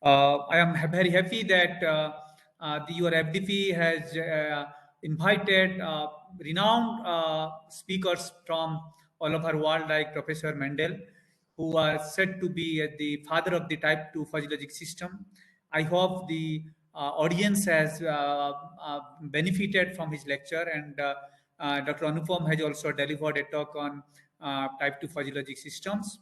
I am very happy that your FDP has invited renowned speakers from all over the world, like Professor Mendel, who was said to be the father of the type 2 fuzzy logic system. I hope the audience has benefited from his lecture, and Dr. Anupam has also delivered a talk on type 2 fuzzy logic systems.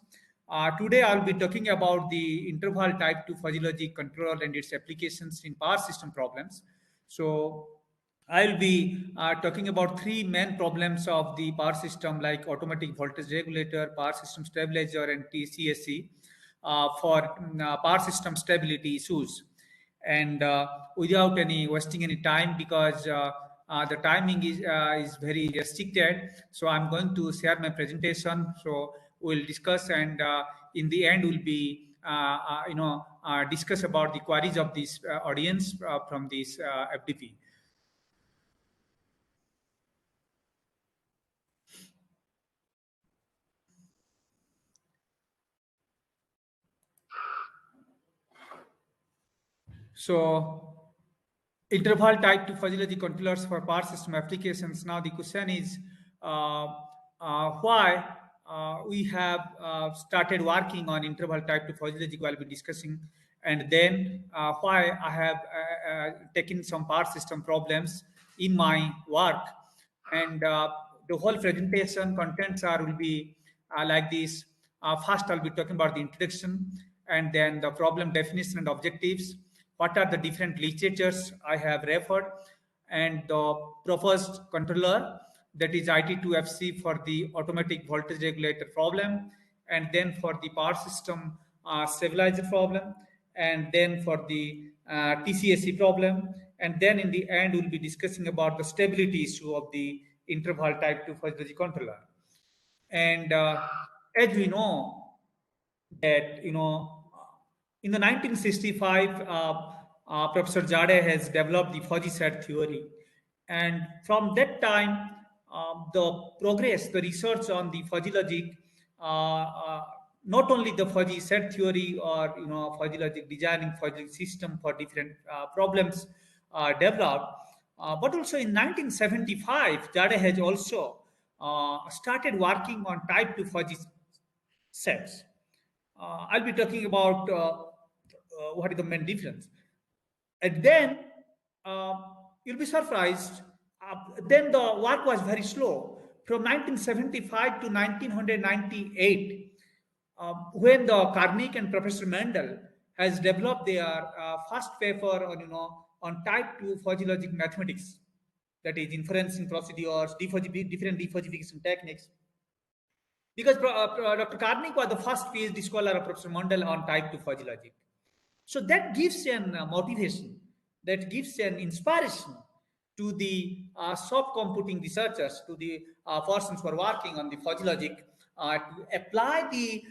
Today, I'll be talking about the interval type 2 fuzzy logic control and its applications in power system problems. So, I'll be talking about three main problems of the power system, like automatic voltage regulator, power system stabilizer, and TCSC for power system stability issues. And without any wasting any time, because the timing is very restricted, so I'm going to share my presentation. So we'll discuss, and in the end, we'll be discuss about the queries of this audience from this FDP. So, interval type 2 fuzzy logic controllers for power system applications. Now, the question is why we have started working on interval type 2 fuzzy logic while we discussing, and then why I have taken some power system problems in my work. And the whole presentation contents will be like this. First, I'll be talking about the introduction, and then the problem definition and objectives. What are the different literatures I have referred, and the proposed controller, that is IT2FC for the automatic voltage regulator problem, and then for the power system stabilizer problem, and then for the TCSC problem, and then in the end we'll be discussing about the stability issue of the interval type 2 fuzzy logic controller. And as we know that, in the 1965, Professor Jade has developed the fuzzy set theory, and from that time, the progress, the research on the fuzzy logic, not only the fuzzy set theory or fuzzy logic designing fuzzy system for different problems developed, but also in 1975, Jade has also started working on type 2 fuzzy sets. I'll be talking about what is the main difference. And then uh, you'll be surprised. Then the work was very slow. From 1975 to 1998, when the Karnik and Professor Mendel has developed their first paper on on type 2 fuzzy logic mathematics, that is inferencing procedures, different defuzzification techniques, because Dr. Karnik was the first PhD scholar of Professor Mendel on type 2 fuzzy logic. So that gives an motivation, that gives an inspiration to the soft computing researchers, to the persons who are working on the fuzzy logic, to apply the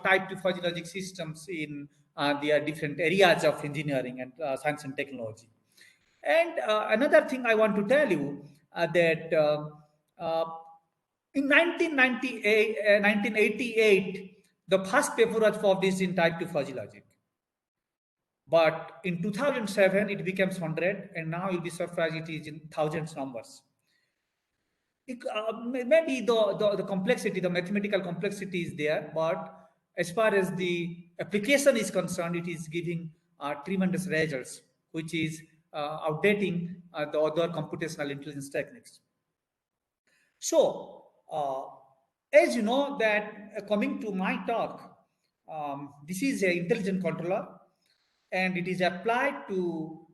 type 2 fuzzy logic systems in their different areas of engineering and science and technology. And another thing I want to tell you that uh, in 1998, 1988, the first paper was published in type 2 fuzzy logic. But in 2007, it becomes 100, and now you'll be surprised it is in thousands numbers. Maybe the complexity, the mathematical complexity is there, but as far as the application is concerned, it is giving tremendous results, which is outdating the other computational intelligence techniques. So, as you know that coming to my talk, this is an intelligent controller, and it is applied to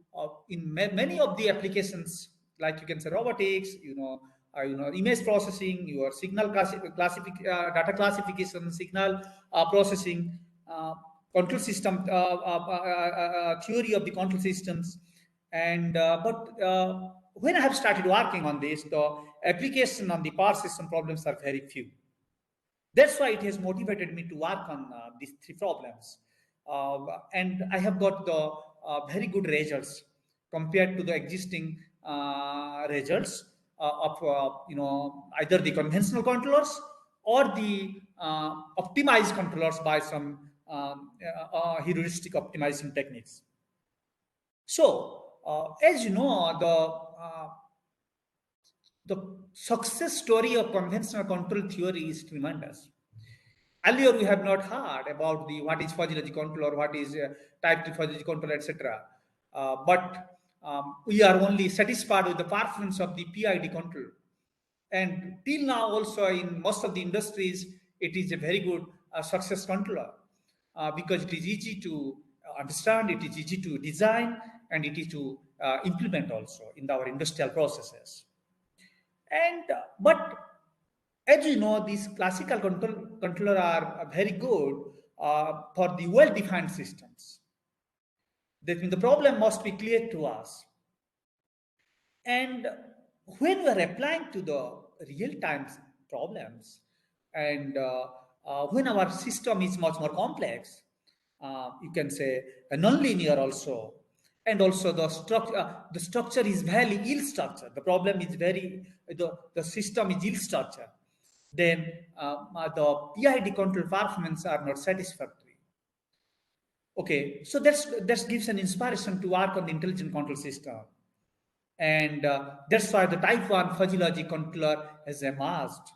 in many of the applications, like you can say robotics, image processing, your signal data classification, signal processing, control system theory of the control systems, and but when I have started working on this, the application on the power system problems are very few. That's why it has motivated me to work on these three problems. And I have got the very good results compared to the existing results of either the conventional controllers or the optimized controllers by some heuristic optimization techniques. So, as you know, the success story of conventional control theory is tremendous. Earlier, we have not heard about the what is physiology control or what is type 2 physiology control, etc. But we are only satisfied with the performance of the PID control. And till now, also in most of the industries, it is a very good success controller because it is easy to understand, it is easy to design, and it is to implement also in our industrial processes. And but as you know, these classical controller are very good for the well-defined systems. That means the problem must be clear to us. And when we are applying to the real-time problems, and when our system is much more complex, you can say a non-linear also, and also the structure is very ill structured. The problem is the system is ill structured. Then the PID control performance are not satisfactory. Okay, so that gives an inspiration to work on the intelligent control system. And that's why the type 1 fuzzy logic controller has emerged.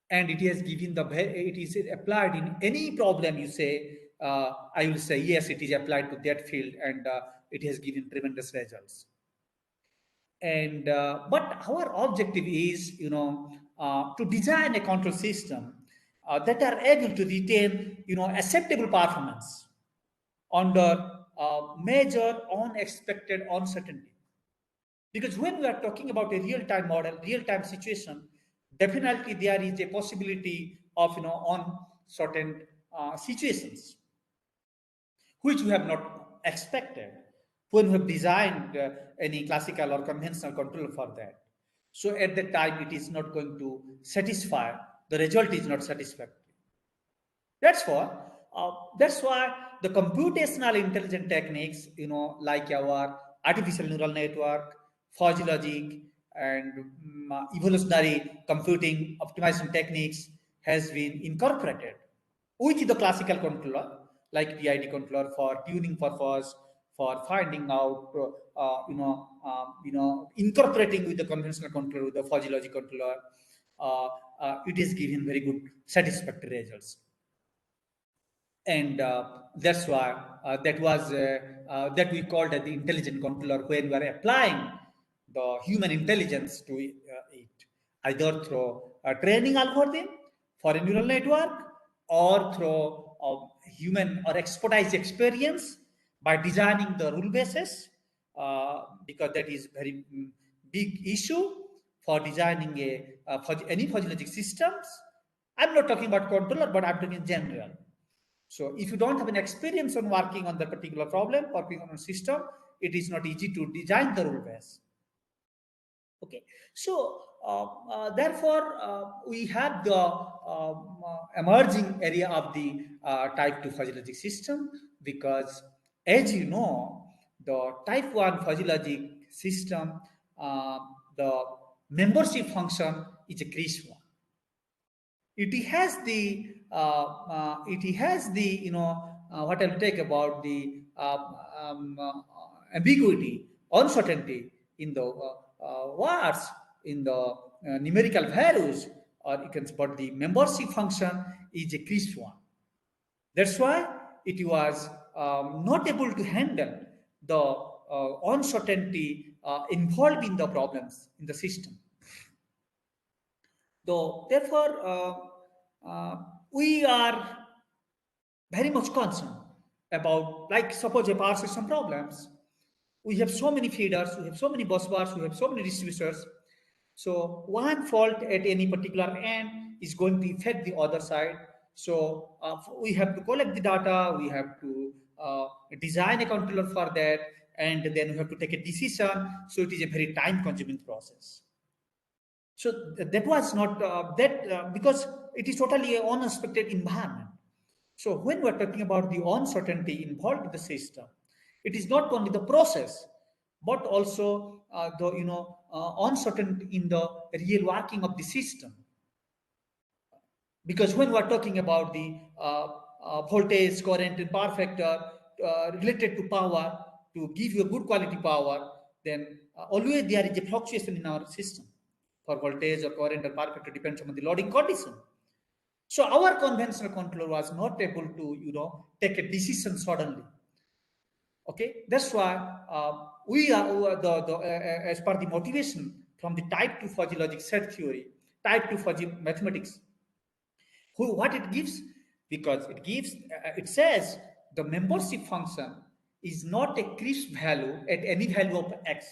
And it has given it is applied in any problem you say, I will say, yes, it is applied to that field, and it has given tremendous results. And but our objective is, to design a control system that are able to retain, acceptable performance under major unexpected uncertainty. Because when we are talking about a real-time model, real-time situation, definitely there is a possibility of, on certain situations which we have not expected when we have designed any classical or conventional controller for that. So at that time, it is not going to satisfy. The result is not satisfactory. That's why the computational intelligent techniques, like our artificial neural network, fuzzy logic, and evolutionary computing optimization techniques has been incorporated with the classical controller, like PID controller, for tuning purpose, for finding out, incorporating with the conventional controller, with the fuzzy logic controller. It is giving very good satisfactory results. And that's why that we called it the intelligent controller, where we are applying the human intelligence to it, either through a training algorithm for a neural network, or through human or expertise experience by designing the rule bases, because that is very big issue for designing any physiologic systems. I'm not talking about controller, but I'm talking in general. So if you don't have an experience on working on the particular problem, working on a system, it is not easy to design the rule base. Okay, so therefore we have the emerging area of the type 2 fuzzy logic system, because as you know, the type 1 fuzzy logic system, the membership function is a crisp one. It has the what I'll take about the ambiguity, uncertainty in the words, in the numerical values, or you can spot the membership function is a crisp one. That's why it was not able to handle the uncertainty involved in the problems in the system. Though, therefore, we are very much concerned about, like, suppose a power system problems. We have so many feeders, we have so many bus bars, we have so many distributors. So one fault at any particular end is going to affect the other side. So we have to collect the data, we have to design a controller for that, and then we have to take a decision. So it is a very time-consuming process. So that was not because it is totally an unexpected environment. So when we're talking about the uncertainty involved in the system, it is not only the process, but also the uncertainty in the real working of the system. Because when we're talking about the voltage, current, and power factor related to power to give you a good quality power, then always there is a fluctuation in our system for voltage or current or power factor depends on the loading condition. So our conventional controller was not able to, take a decision suddenly. Okay, that's why we are as per the motivation from the type 2 fuzzy logic set theory, type 2 fuzzy mathematics. What it gives? Because it says the membership function is not a crisp value at any value of x,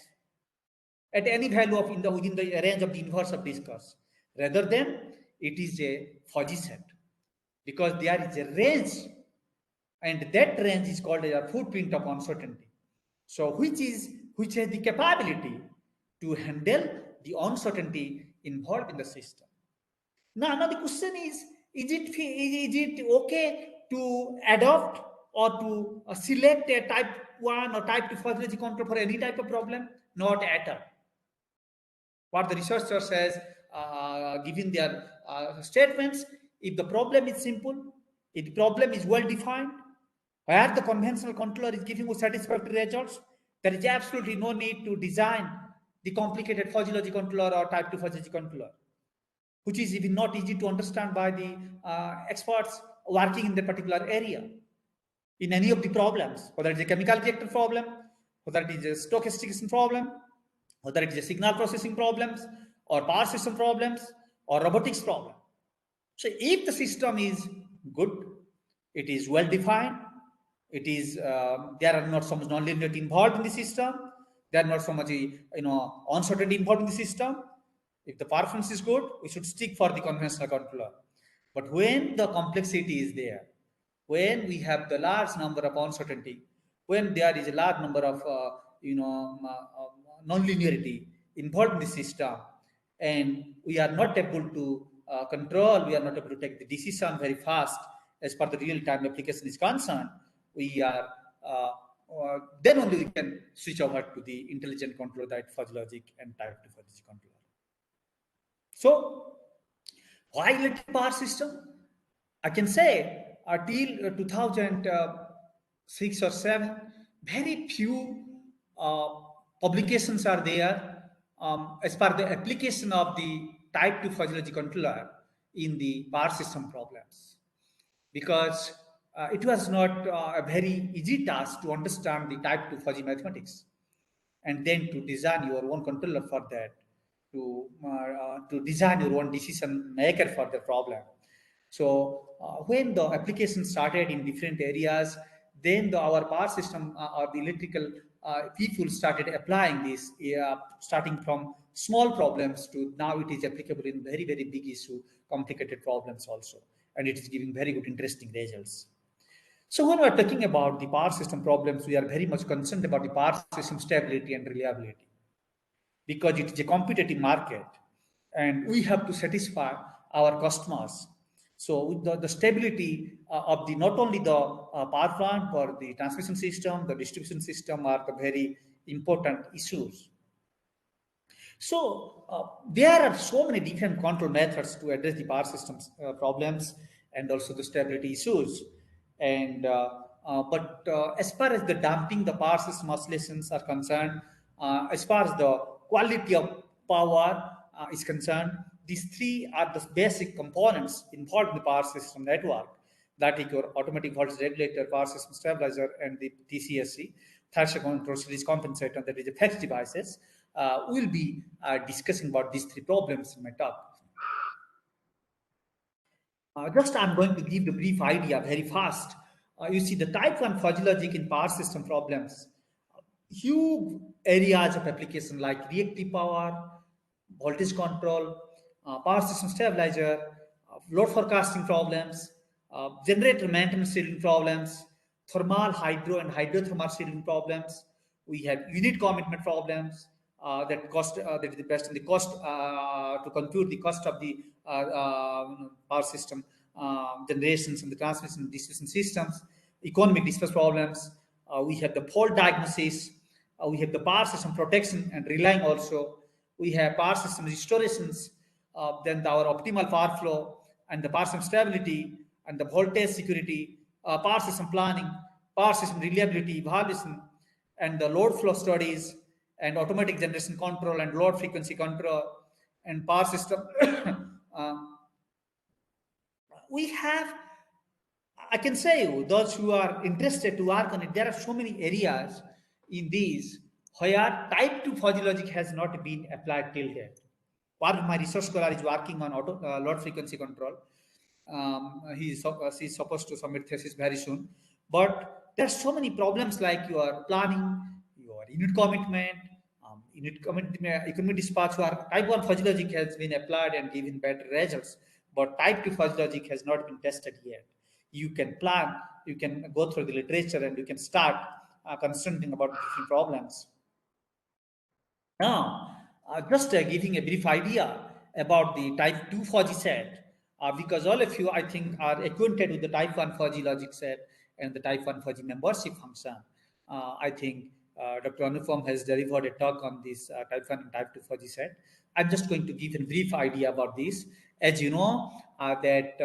at any value of within the range of the inverse of discourse. Rather than it is a fuzzy set, because there is a range, and that range is called a footprint of uncertainty. So which has the capability to handle the uncertainty involved in the system. Now the question is it okay to adopt or to select a type 1 or type 2 fuzzy logic control for any type of problem? Not at all. What the researcher says, given their statements, if the problem is simple, if the problem is well defined, where the conventional controller is giving you satisfactory results, there is absolutely no need to design the complicated fuzzy logic controller or type 2 fuzzy logic controller, which is even not easy to understand by the experts working in the particular area. In any of the problems, whether it's a chemical reactor problem, whether it is a stochastic problem, whether it is a signal processing problems, or power system problems, or robotics problem. So if the system is good, it is well defined, it is there are not so much nonlinearity involved in the system, there are not so much uncertainty involved in the system. If the performance is good, we should stick for the conventional controller. But when the complexity is there, when we have the large number of uncertainty, when there is a large number of non-linearity involved in the system, and we are not able to control, we are not able to take the decision very fast as per the real-time application is concerned, we are then only we can switch over to the intelligent controller, that fuzzy logic and type 2 fuzzy controller. So why electric power system? I can say till 2006 or 7, very few publications are there as per the application of the type 2 fuzzy logic controller in the power system problems, because it was not a very easy task to understand the type 2 fuzzy mathematics and then to design your own controller for that, to design your own decision maker for the problem. So when the application started in different areas, then our power system or the electrical people started applying this, starting from small problems to now it is applicable in very, very big issue, complicated problems also. And it is giving very good, interesting results. So when we are talking about the power system problems, we are very much concerned about the power system stability and reliability, because it is a competitive market and we have to satisfy our customers. So the stability of the not only the power plant but the transmission system, the distribution system are the very important issues. So there are so many different control methods to address the power systems problems and also the stability issues. And but as far as the damping the power system oscillations are concerned, as far as the quality of power is concerned, these three are the basic components involved in the power system network. That is your automatic voltage regulator, power system stabilizer, and the TCSC, thrust control series compensator, that is the FEX devices. We'll be discussing about these three problems in my talk. Just I'm going to give the brief idea very fast. You see the type 1 fuzzy logic in power system problems. Huge areas of application like reactive power, voltage control, power system stabilizer, load forecasting problems, generator maintenance scheduling problems, thermal, hydro, and hydrothermal scheduling problems. We have unit commitment problems that cost that is the best in the cost to compute the cost of the power system generations and the transmission and distribution systems, economic dispatch problems. We have the fault diagnosis. We have the power system protection and relying also. We have power system restorations, then our optimal power flow and the power system stability and the voltage security power system planning, power system reliability evaluation, and the load flow studies, and automatic generation control, and load frequency control, and power system. uh, we have, I can say you, those who are interested to work on it, there are so many areas in these where type 2 fuzzy logic has not been applied till date. One of my research scholar is working on load frequency control. He's supposed to submit thesis very soon. But there's so many problems like your planning, your unit commitment, economic dispatch, where type 1 fuzzy logic has been applied and given better results. But type 2 fuzzy logic has not been tested yet. You can plan, you can go through the literature, and you can start consulting about different problems. Now, just giving a brief idea about the type 2 fuzzy set, because all of you, I think, are acquainted with the type 1 fuzzy logic set and the type 1 fuzzy membership function. I think Dr. Anupam has delivered a talk on this type 1 and type 2 fuzzy set. I'm just going to give a brief idea about this. As you know, that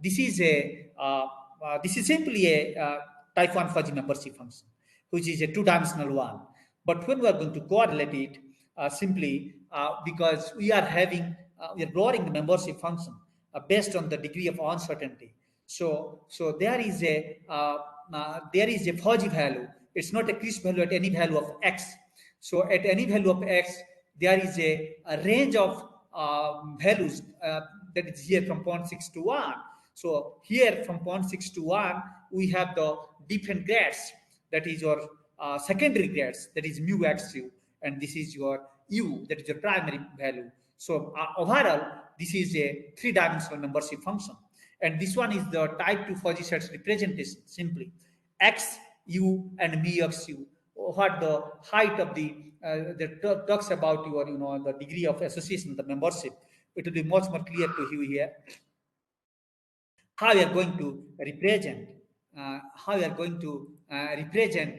this is this is simply a type 1 fuzzy membership function, which is a two-dimensional one. But when we are going to correlate it, simply because we are drawing the membership function based on the degree of uncertainty. So there is a fuzzy value. It's not a crisp value at any value of x. So at any value of x, there is a range of values that is here from 0.6 to 1. So here from 0.6 to 1, we have the different grades. That is your secondary grades, that is mu xu, and this is your u, that is your primary value. So overall, this is a three-dimensional membership function. And this one is the type 2 fuzzy sets representation, simply x, u, and mu xu. What the height of that talks about your, the degree of association, the membership. It will be much more clear to you here. How we are going to represent,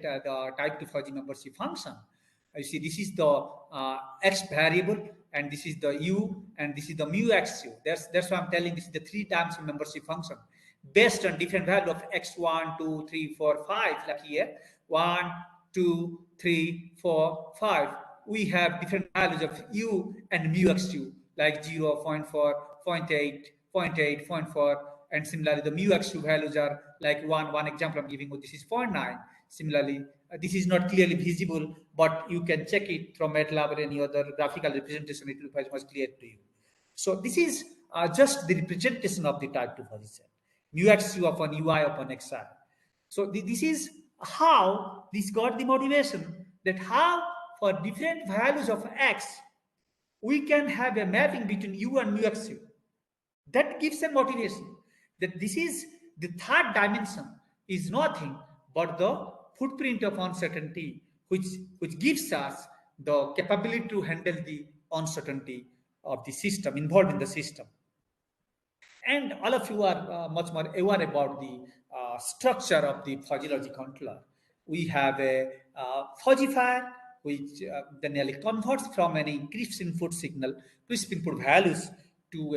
the type 2 fuzzy membership function. You see, this is the x variable, and this is the u, and this is the mu xu. That's why I'm telling this is the three-dimensional membership function based on different value of x1, 2, 3, 4, 5. Like here, 1, 2, 3, 4, 5. We have different values of u and mu xu, like 0, 0.4, 0.8, 0.8, 0.4, and similarly the mu xu values are like one example I'm giving you. This is 0.9. Similarly, this is not clearly visible, but you can check it from MATLAB or any other graphical representation. It will be much clear to you. So this is just the representation of the type 2 fuzzy set, mu xu upon ui upon xi. So this is how this got the motivation, that how for different values of x we can have a mapping between u and mu xu. That gives a motivation that this is the third dimension is nothing but the footprint of uncertainty, which gives us the capability to handle the uncertainty of the system involved in the system. And all of you are much more aware about the structure of the fuzzy logic controller. We have a fuzzifier, which then nearly converts from an crisp input signal, crisp input values to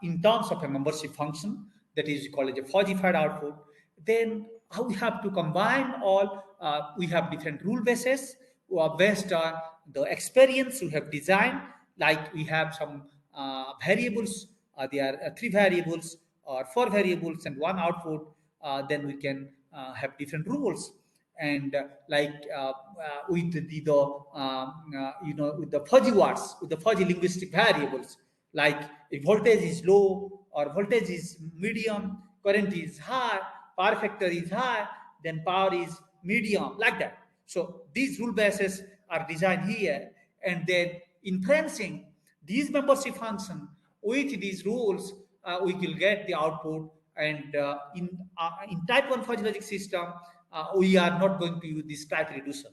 in terms of a membership function, that is called as a fuzzified output. Then how we have to combine all, we have different rule bases who are based on the experience we have designed, like we have some variables, there are three variables or four variables and one output, then we can have different rules. And with with the fuzzy words, with the fuzzy linguistic variables, like if voltage is low or voltage is medium, current is high, power factor is high, then power is medium, like that. So these rule bases are designed here, and then inferencing these membership function with these rules, we will get the output. And in type 1 fuzzy logic system, we are not going to use this type reducer.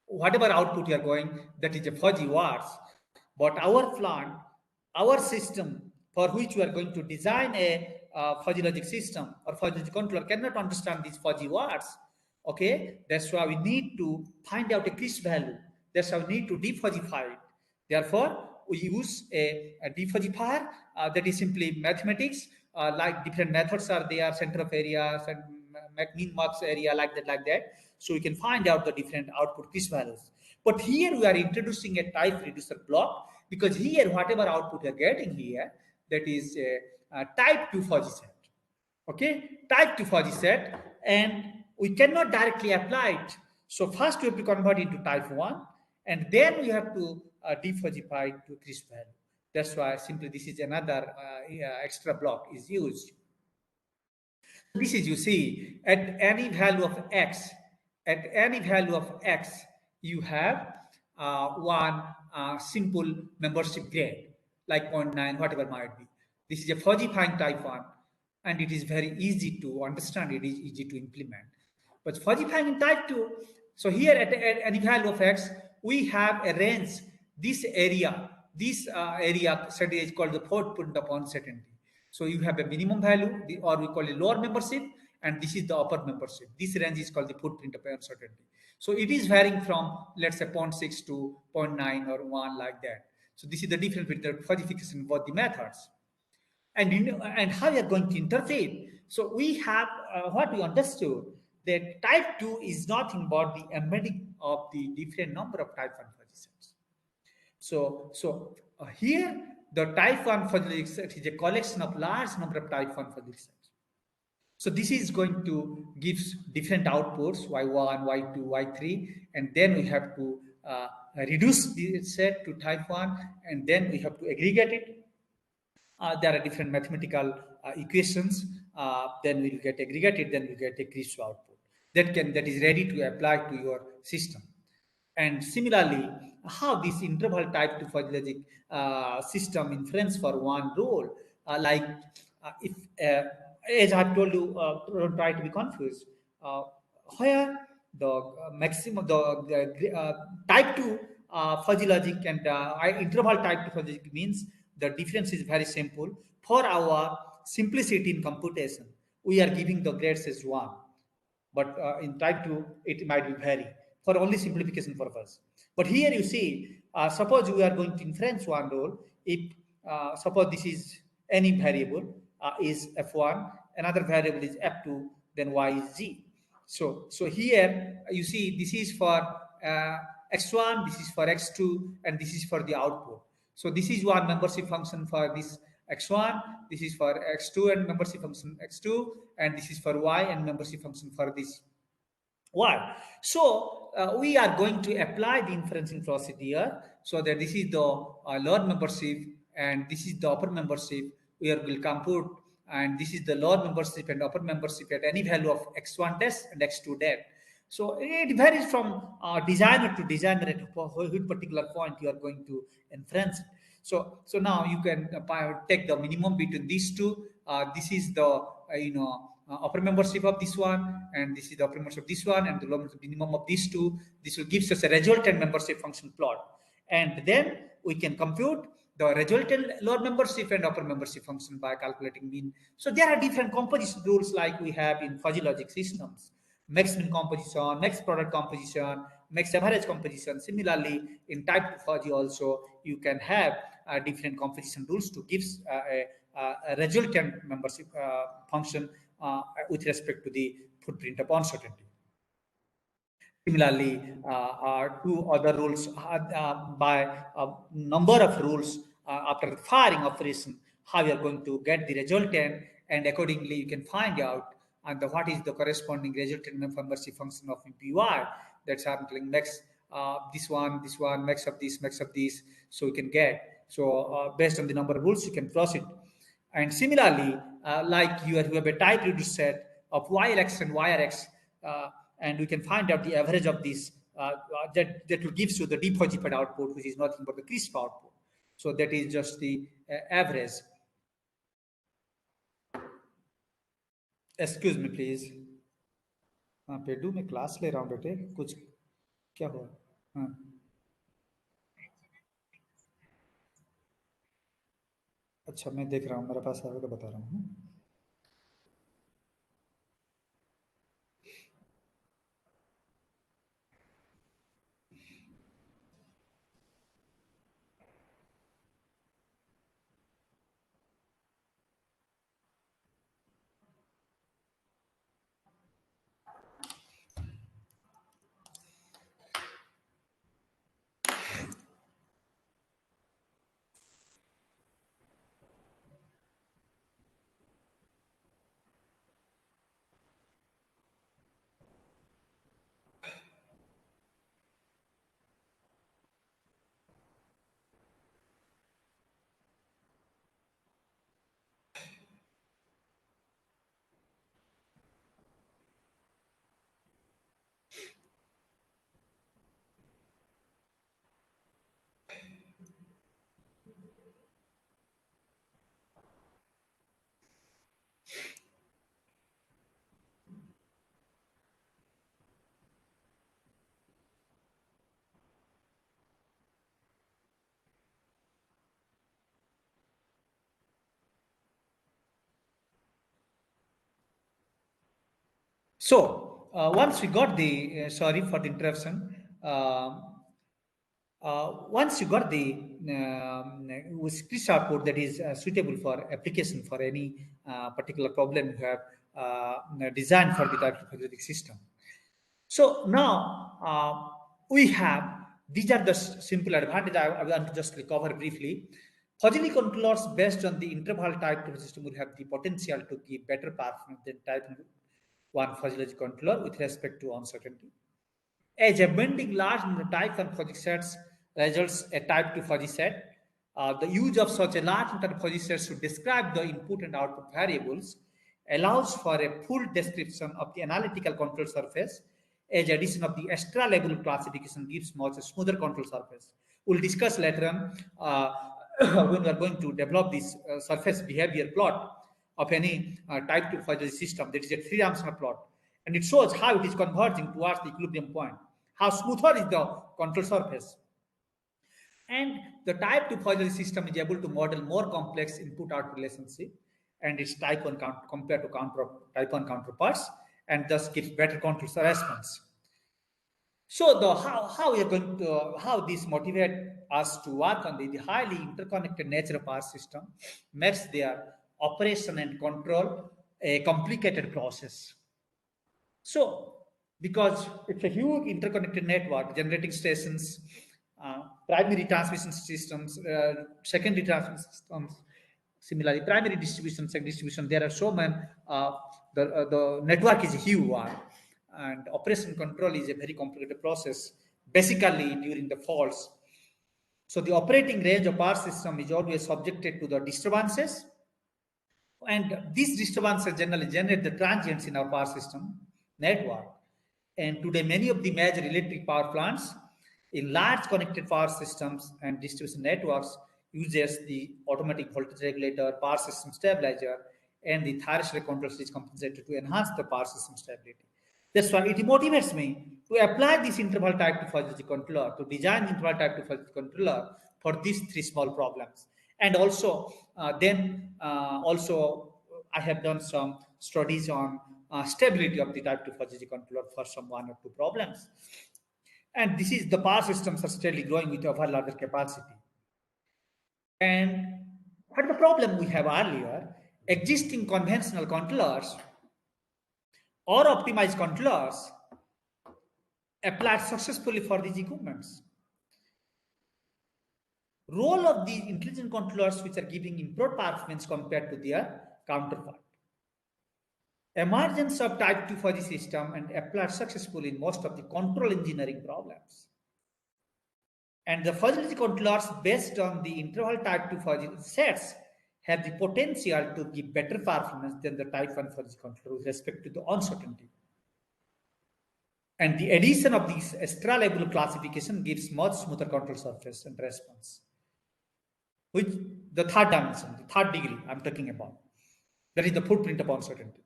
Whatever output you are going, that is a fuzzy words. But our plant, our system for which we are going to design a fuzzy logic system or fuzzy logic controller cannot understand these fuzzy words. Okay, that's why we need to find out a crisp value. That's why we need to defuzzify it. Therefore, we use a defuzzifier that is simply mathematics. like different methods are there, center of areas and mean max area, like that. So we can find out the different output crisp values. But here we are introducing a type reducer block, because here whatever output you are getting here, that is a type 2 fuzzy set. Okay, type 2 fuzzy set, and we cannot directly apply it. So first we have to convert it to type 1, and then we have to defuzify it to crisp value. That's why simply this is another extra block is used. This is, you see, at any value of x, you have one simple membership grade, like 0.9, whatever might be. This is a fuzzy-fine type 1, and it is very easy to understand, it is easy to implement. But fuzzy-fine in type 2, so here at any value of x, we have a range. This area set is called the footprint of uncertainty. So you have a minimum value, or we call it lower membership, and this is the upper membership. This range is called the footprint of uncertainty. So it is varying from, let's say, 0.6 to 0.9 or 1, like that. So this is the difference between the fuzzification of both the methods. And how you are going to interpret. So we have what we understood, that type 2 is nothing but the embedding of the different number of type 1 fuzzy sets. So here the type 1 fuzzy set is a collection of large number of type 1 fuzzy sets. So this is going to give different outputs, y1, y2, y3, and then we have to reduce the set to type 1, and then we have to aggregate it. There are different mathematical equations. Then we'll get aggregated, then we get a crisp output that is ready to apply to your system. And similarly, how this interval type 2 fuzzy logic system inference for one role, like if as I've told you, don't try to be confused. Where the maximum the type 2 fuzzy logic and interval type 2 fuzzy logic means the difference is very simple. For our simplicity in computation, we are giving the grades as 1, but in type 2 it might be vary for only simplification purpose. But here you see, suppose we are going to inference one role. If suppose this is any variable is f1, another variable is f2, then y is z. So here you see, this is for x1, this is for x2, and this is for the output. So this is one membership function for this x1, this is for x2 and membership function x2, and this is for y and membership function for this y. So we are going to apply the inferencing procedure, so that this is the lower membership and this is the upper membership. We will compute, and this is the lower membership and upper membership at any value of x1 test and x2 det. So it varies from designer to designer at which particular point you are going to inference. So now you can take the minimum between these two. This is the upper membership of this one, and this is the upper membership of this one, and the minimum of these two. This will gives us a resultant membership function plot, and then we can compute the resultant lower membership and upper membership function by calculating mean. So there are different composition rules like we have in fuzzy logic systems: max min composition, max product composition, max average composition. Similarly, in type 2 fuzzy also you can have different composition rules to give a resultant membership function with respect to the footprint of uncertainty. Similarly, two other rules by a number of rules after the firing operation, how you are going to get the resultant, and accordingly you can find out what is the corresponding resultant membership function of PY. That's something max this one, max of this, so you can get. So based on the number of rules, you can proceed. And similarly, like you have a type reduced set of YLX and YRX, and we can find out the average of this, that will give you the defuzzified output, which is nothing but the crisp output. So that is just the average. Excuse me, please. पेडू में class ले रहा हूँ बेटे, कुछ क्या हुआ? हाँ. अच्छा, मैं देख रहा हूँ, मेरे पास आएगा तो बता रहा हूँ. So once we got the sorry for the interruption. Once you got the script output that is suitable for application for any particular problem you have designed for the type system. So now we have these are the simple advantages I want to just recover briefly. Fuzzy controllers based on the interval type system will have the potential to give better performance than type 1 fuzzy controller with respect to uncertainty. As amending large number of type 1 fuzzy sets results a type 2 fuzzy set, the use of such a large number of fuzzy sets to describe the input and output variables allows for a full description of the analytical control surface, as addition of the extra level classification gives much a smoother control surface. We'll discuss later on when we are going to develop this surface behavior plot of any type 2 fuzzy system, that is a three-dimensional plot, and it shows how it is converging towards the equilibrium point, how smoother is the control surface. And the type 2 Fourier system is able to model more complex input-output relationship and its type 1 compared to type 1 counterparts, and thus gives better control response. So the how we are going to how this motivate us to work on the highly interconnected nature of our system makes their operation and control a complicated process. So, because it's a huge interconnected network, generating stations, primary transmission systems, secondary transmission systems, similarly, primary distribution, secondary distribution, there are so many, the network is a huge one, and operation control is a very complicated process, basically during the faults. So the operating range of our system is always subjected to the disturbances, and these disturbances generally generate the transients in our power system network. And today, many of the major electric power plants in large connected power systems and distribution networks uses the automatic voltage regulator, power system stabilizer, and the thyristor control switch compensator to enhance the power system stability. That's why it motivates me to apply this interval type 2 fuzzy controller, to design interval type 2 fuzzy controller for these three small problems. And also, also I have done some studies on stability of the type 2 fuzzy controller for some one or two problems. And this is the power systems are steadily growing with ever larger capacity. And what the problem we have earlier, existing conventional controllers or optimized controllers applied successfully for these equipments. Role of the intelligent controllers which are giving improved performance compared to their counterpart. Emergence of type 2 fuzzy system and applied successfully in most of the control engineering problems. And the fuzzy controllers based on the interval type 2 fuzzy sets have the potential to give better performance than the type 1 fuzzy controller with respect to the uncertainty. And the addition of these extra level classification gives much smoother control surface and response. With the third dimension, the third degree I'm talking about. That is the footprint of uncertainty.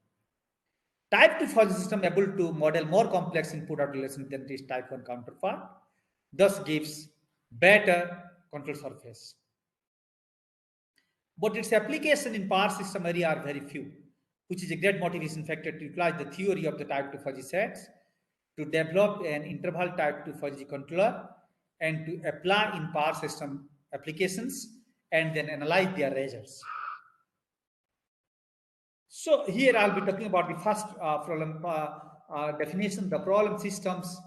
Type 2 fuzzy system able to model more complex input-out relation than this type 1 counterpart, thus gives better control surface. But its application in power system area are very few, which is a great motivation factor to utilize the theory of the type 2 fuzzy sets to develop an interval type 2 fuzzy controller and to apply in power system applications and then analyze their results. So here I'll be talking about the first problem definition. The problem systems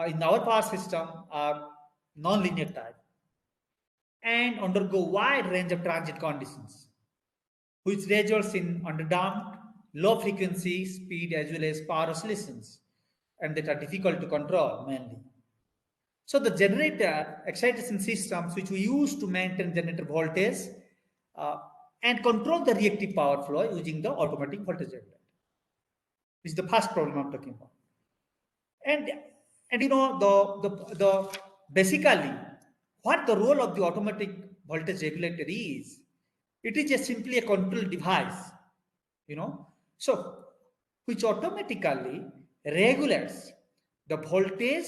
in our power system are nonlinear type and undergo wide range of transit conditions, which results in underdamped, low frequency, speed, as well as power oscillations, and that are difficult to control mainly. So the generator excitation systems, which we use to maintain generator voltage and control the reactive power flow using the automatic voltage regulator. This is the first problem I'm talking about. And you know the basically what the role of the automatic voltage regulator is, it is just simply a control device, you know, so which automatically regulates the voltage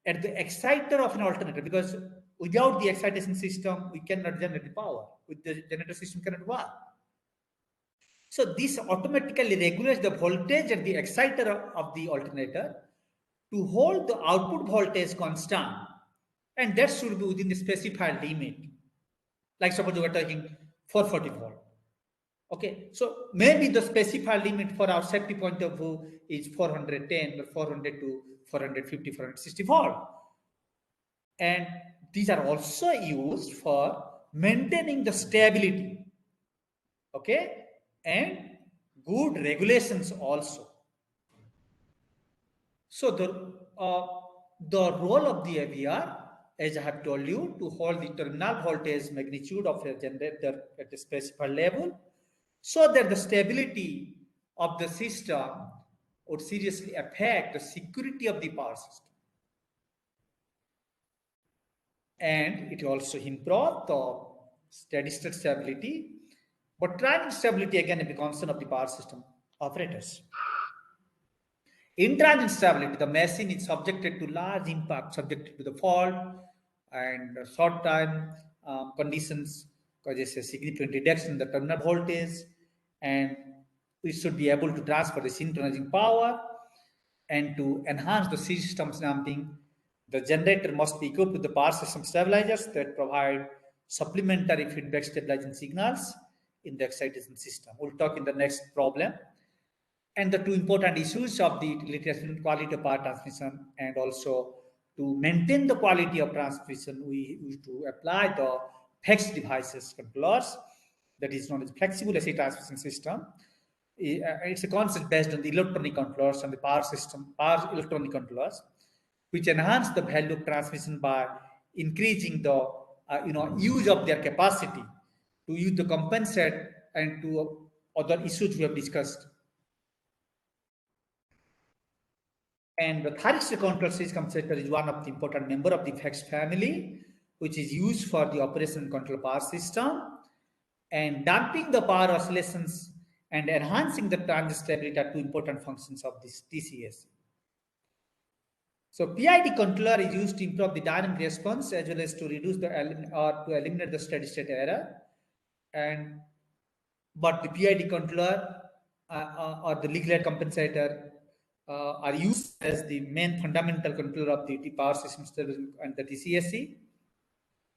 at the exciter of an alternator, because without the excitation system we cannot generate the power. With the generator system cannot work. So this automatically regulates the voltage at the exciter of the alternator to hold the output voltage constant, and that should be within the specified limit. Like suppose we are taking 440 volt. Okay, so maybe the specified limit for our safety point of view is 410 or 400 to 450, 460 volt. And these are also used for maintaining the stability, okay, and good regulations also. So the role of the AVR, as I have told you, to hold the terminal voltage magnitude of a generator at a specified level, so that the stability of the system would seriously affect the security of the power system. And it also improves the steady state stability, but trailing stability again is a concern of the power system operators. In transient stability, the machine is subjected to large impact, subjected to the fault and short time conditions causes a significant reduction in the terminal voltage, and we should be able to transfer the synchronizing power. And to enhance the system damping, the generator must be equipped with the power system stabilizers that provide supplementary feedback stabilizing signals in the excitation system. We'll talk in the next problem. And the two important issues of the utility quality of power transmission, and also to maintain the quality of transmission, we used to apply the fixed devices controllers, that is known as flexible AC transmission system. It's a concept based on the electronic controllers and the power system, power electronic controllers, which enhance the value of transmission by increasing the use of their capacity to use the compensate and to other issues we have discussed. And the thyristor control system compensator is one of the important member of the FEX family, which is used for the operation control power system. And damping the power oscillations and enhancing the transient stability are two important functions of this TCS. So PID controller is used to improve the dynamic response as well as to reduce the or to eliminate the steady state error. And but the PID controller or the leak rate compensator are used as the main fundamental controller of the power system and the TCSC.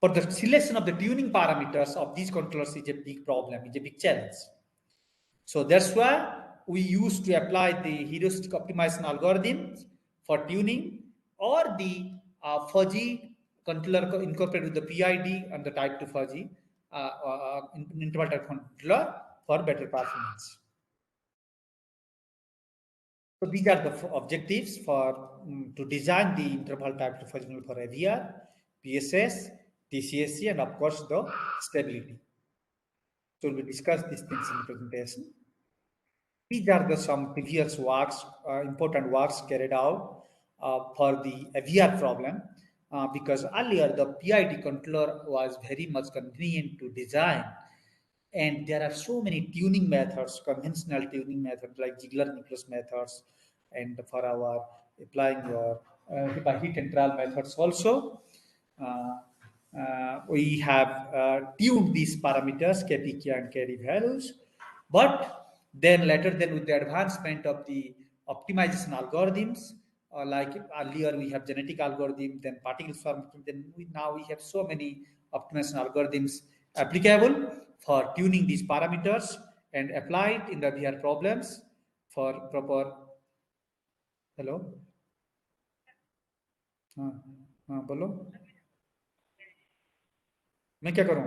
But the selection of the tuning parameters of these controllers is a big problem, is a big challenge. So that's why we used to apply the heuristic optimization algorithms for tuning, or the fuzzy controller incorporated with the PID and the type 2 fuzzy interval type controller for better performance. So these are the objectives for to design the interval type 2 fuzzy for AVR, PSS, TCSC, and of course the stability. So we discuss these things in the presentation. These are the some previous works, important works carried out for the AVR problem, because earlier the PID controller was very much convenient to design, and there are so many tuning methods, conventional tuning methods like Ziegler-Nichols methods, and for our applying your by heat and trial methods also. We have tuned these parameters KPK and KD values, but then later with the advancement of the optimization algorithms, like earlier we have genetic algorithm, then particle form, then now we have so many optimization algorithms applicable for tuning these parameters and applied in the VR problems for proper. Hello, हाँ हाँ बोलो, मैं क्या करूँ?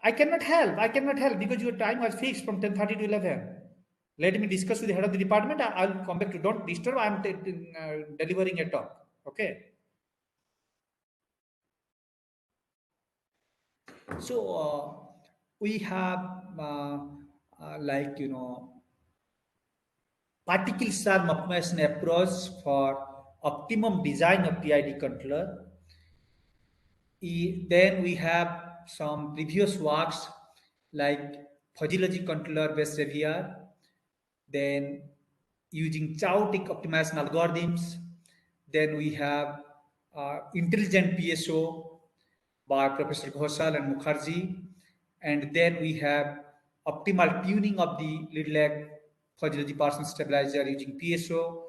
I cannot help. I cannot help because your time was fixed from 10:30 to 11. Let me discuss with the head of the department. I'll come back to. Don't disturb. I'm delivering a talk. Okay. So we have like particle swarm optimization approach for optimum design of PID controller. Then we have some previous works like fuzzy logic controller based AVR, then using chaotic optimization algorithms. Then we have intelligent PSO by Professor Ghoshal and Mukherjee. And then we have optimal tuning of the lead leg physiology Parsons stabilizer using PSO,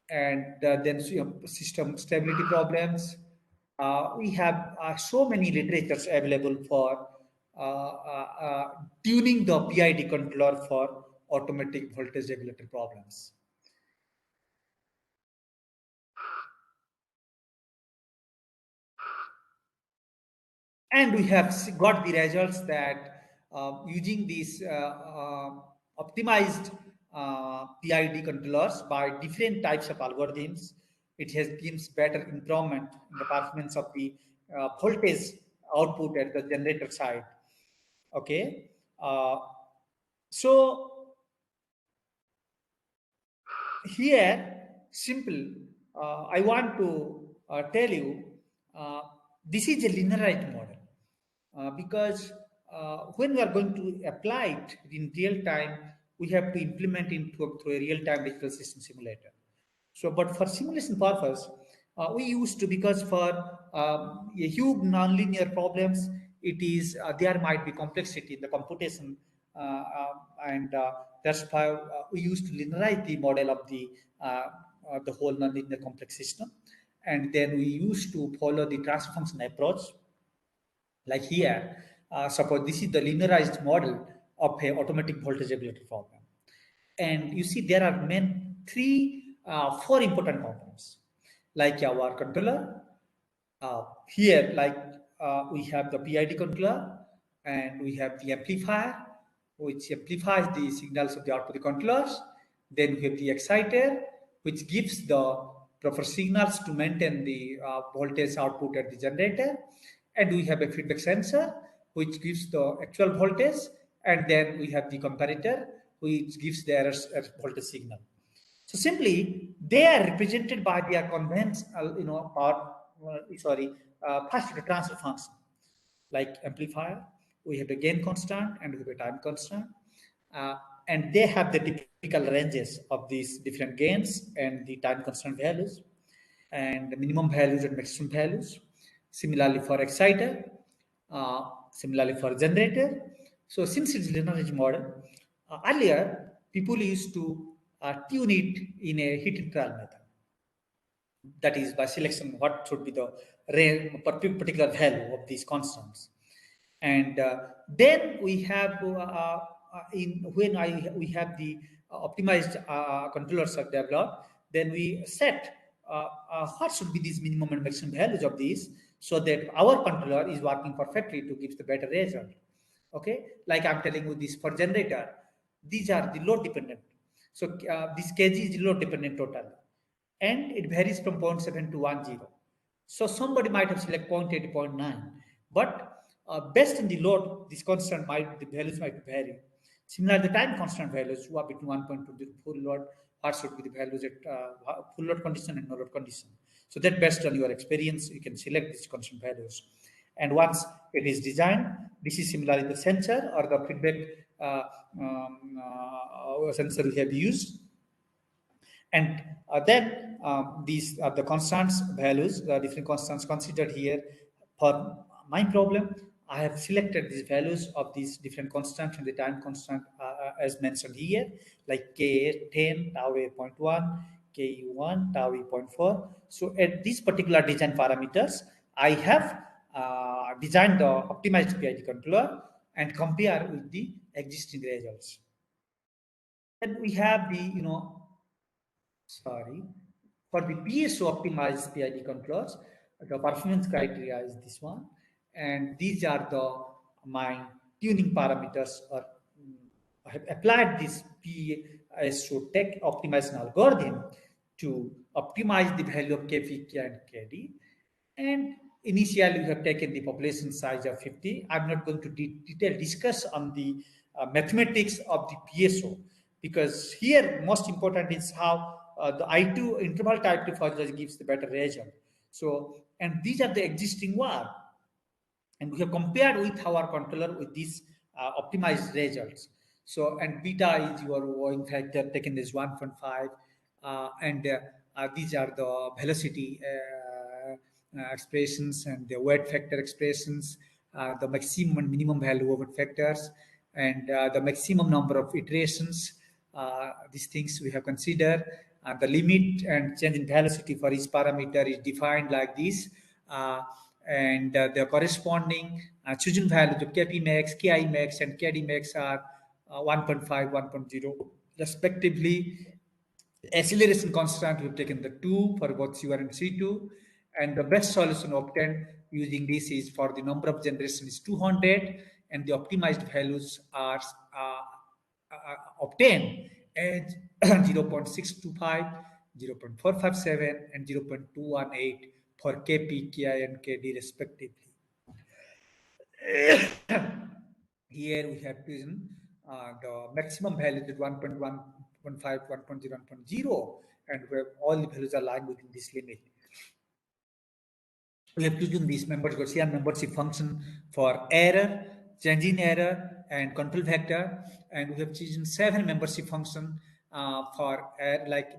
and then system stability problems. We have so many literatures available for tuning the PID controller for automatic voltage regulator problems. And we have got the results that using these optimized PID controllers by different types of algorithms, it has gives better improvement in the performance of the voltage output at the generator side. Okay, so here, simple, I want to tell you this is a linearized model because when we are going to apply it in real time, we have to implement it through a real time digital system simulator. So, but for simulation purpose, we used to, because for a huge nonlinear problems, it is there might be complexity in the computation, and that's why we used to linearize the model of the whole nonlinear complex system, and then we used to follow the transfer function approach. Like here, suppose this is the linearized model of a automatic voltage regulator problem. And you see there are four important components, like our controller. Here, like we have the PID controller, and we have the amplifier, which amplifies the signals of the output controllers. Then we have the exciter, which gives the proper signals to maintain the voltage output at the generator. And we have a feedback sensor, which gives the actual voltage. And then we have the comparator, which gives the error voltage signal. So simply, they are represented by their conventional, first the transfer function. Like amplifier, we have the gain constant and we have a time constant, uh, and they have the typical ranges of these different gains and the time constant values, and the minimum values and maximum values. Similarly for exciter, similarly for generator. So since it's linear model, earlier people used to tune it in a hit trial method. That is by selection what should be the particular value of these constants. And then we have in when we have the optimized controllers are developed, then we set what should be these minimum and maximum values of these, so that our controller is working perfectly to give the better result. Okay, like I'm telling you, this for generator, these are the load dependent. So this kg is load dependent total, and it varies from zero point 0.7 to 10. So somebody might have selected 0.8 to 0.9, but based on the load, this constant the values might vary. Similarly, the time constant values are between 1.2 to full load. What should be the values at full load condition and no load condition? So that based on your experience, you can select these constant values. And once it is designed, this is similarly the sensor or the feedback sensor we have used. And then these are the constants values, the different constants considered here. For my problem, I have selected these values of these different constants and the time constant as mentioned here, like K10, tau A 0.1, Ke1, tau E 0.4. So at these particular design parameters, I have designed the optimized PID controller and compare with the existing results. Then we have the, sorry, for the PSO optimized PID controllers, the performance criteria is this one, and these are my tuning parameters. Or I have applied this PSO tech optimization algorithm to optimize the value of Kp, K, and Kd. And initially, we have taken the population size of 50. I'm not going to detail discuss on the mathematics of the PSO, because here most important is how the I2 interval type 2 physiology gives the better result. So, and these are the existing one, and we have compared with our controller with these optimized results. So, and beta is your Wing factor taken as 1.5, and these are the velocity expressions and the weight factor expressions, the maximum and minimum value of factors, and the maximum number of iterations. These things we have considered. The limit and change in velocity for each parameter is defined like this. And the corresponding chosen values of Kp max, Ki max, and Kd max are 1.5, 1.0 respectively. Acceleration constant, we've taken the 2 for both C1 and C2, and the best solution obtained using this is for the number of generation is 200, and the optimized values are obtained as 0.625, 0.457, and 0.218 for Kp, Ki, and Kd respectively. Here we have chosen the maximum value is 1.115, 1.0, 1.0, and where all the values are lying within this limit. We have chosen these Gaussian membership function for error, change in error, and control vector, and we have chosen 7 membership function for like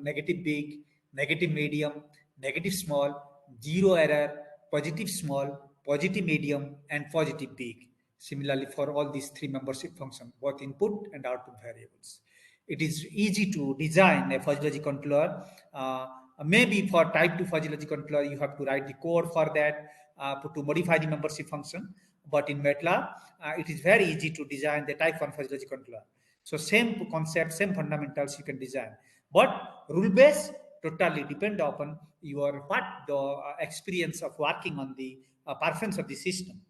negative big, negative medium, negative small, zero error, positive small, positive medium, and positive big. Similarly, for all these 3 membership functions, both input and output variables. It is easy to design a fuzzy logic controller. Maybe for type 2 fuzzy logic controller, you have to write the code for that to modify the membership function. But in MATLAB, it is very easy to design the type 1 fuzzy logic controller. So same concept, same fundamentals you can design. But rule base totally depend upon your what the experience of working on the performance of the system,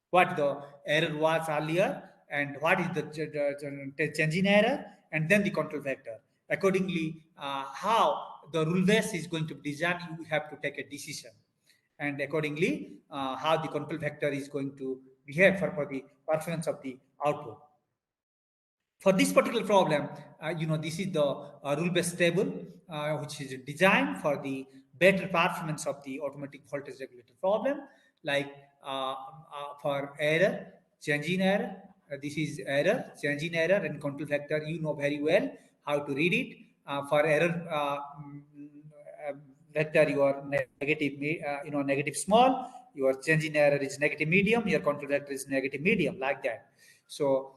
what the error was earlier, and what is the change in error, and then the control vector. Accordingly, how the rule base is going to be designed, you have to take a decision. And accordingly, how the control vector is going to behave for the performance of the output. For this particular problem, this is the rule-based table, which is designed for the better performance of the automatic voltage regulator problem, like for error, change in error. This is error, change in error, and control vector. You know very well how to read it. For error vector, your negative, negative small. Your change in error is negative medium. Your control vector is negative medium, like that. So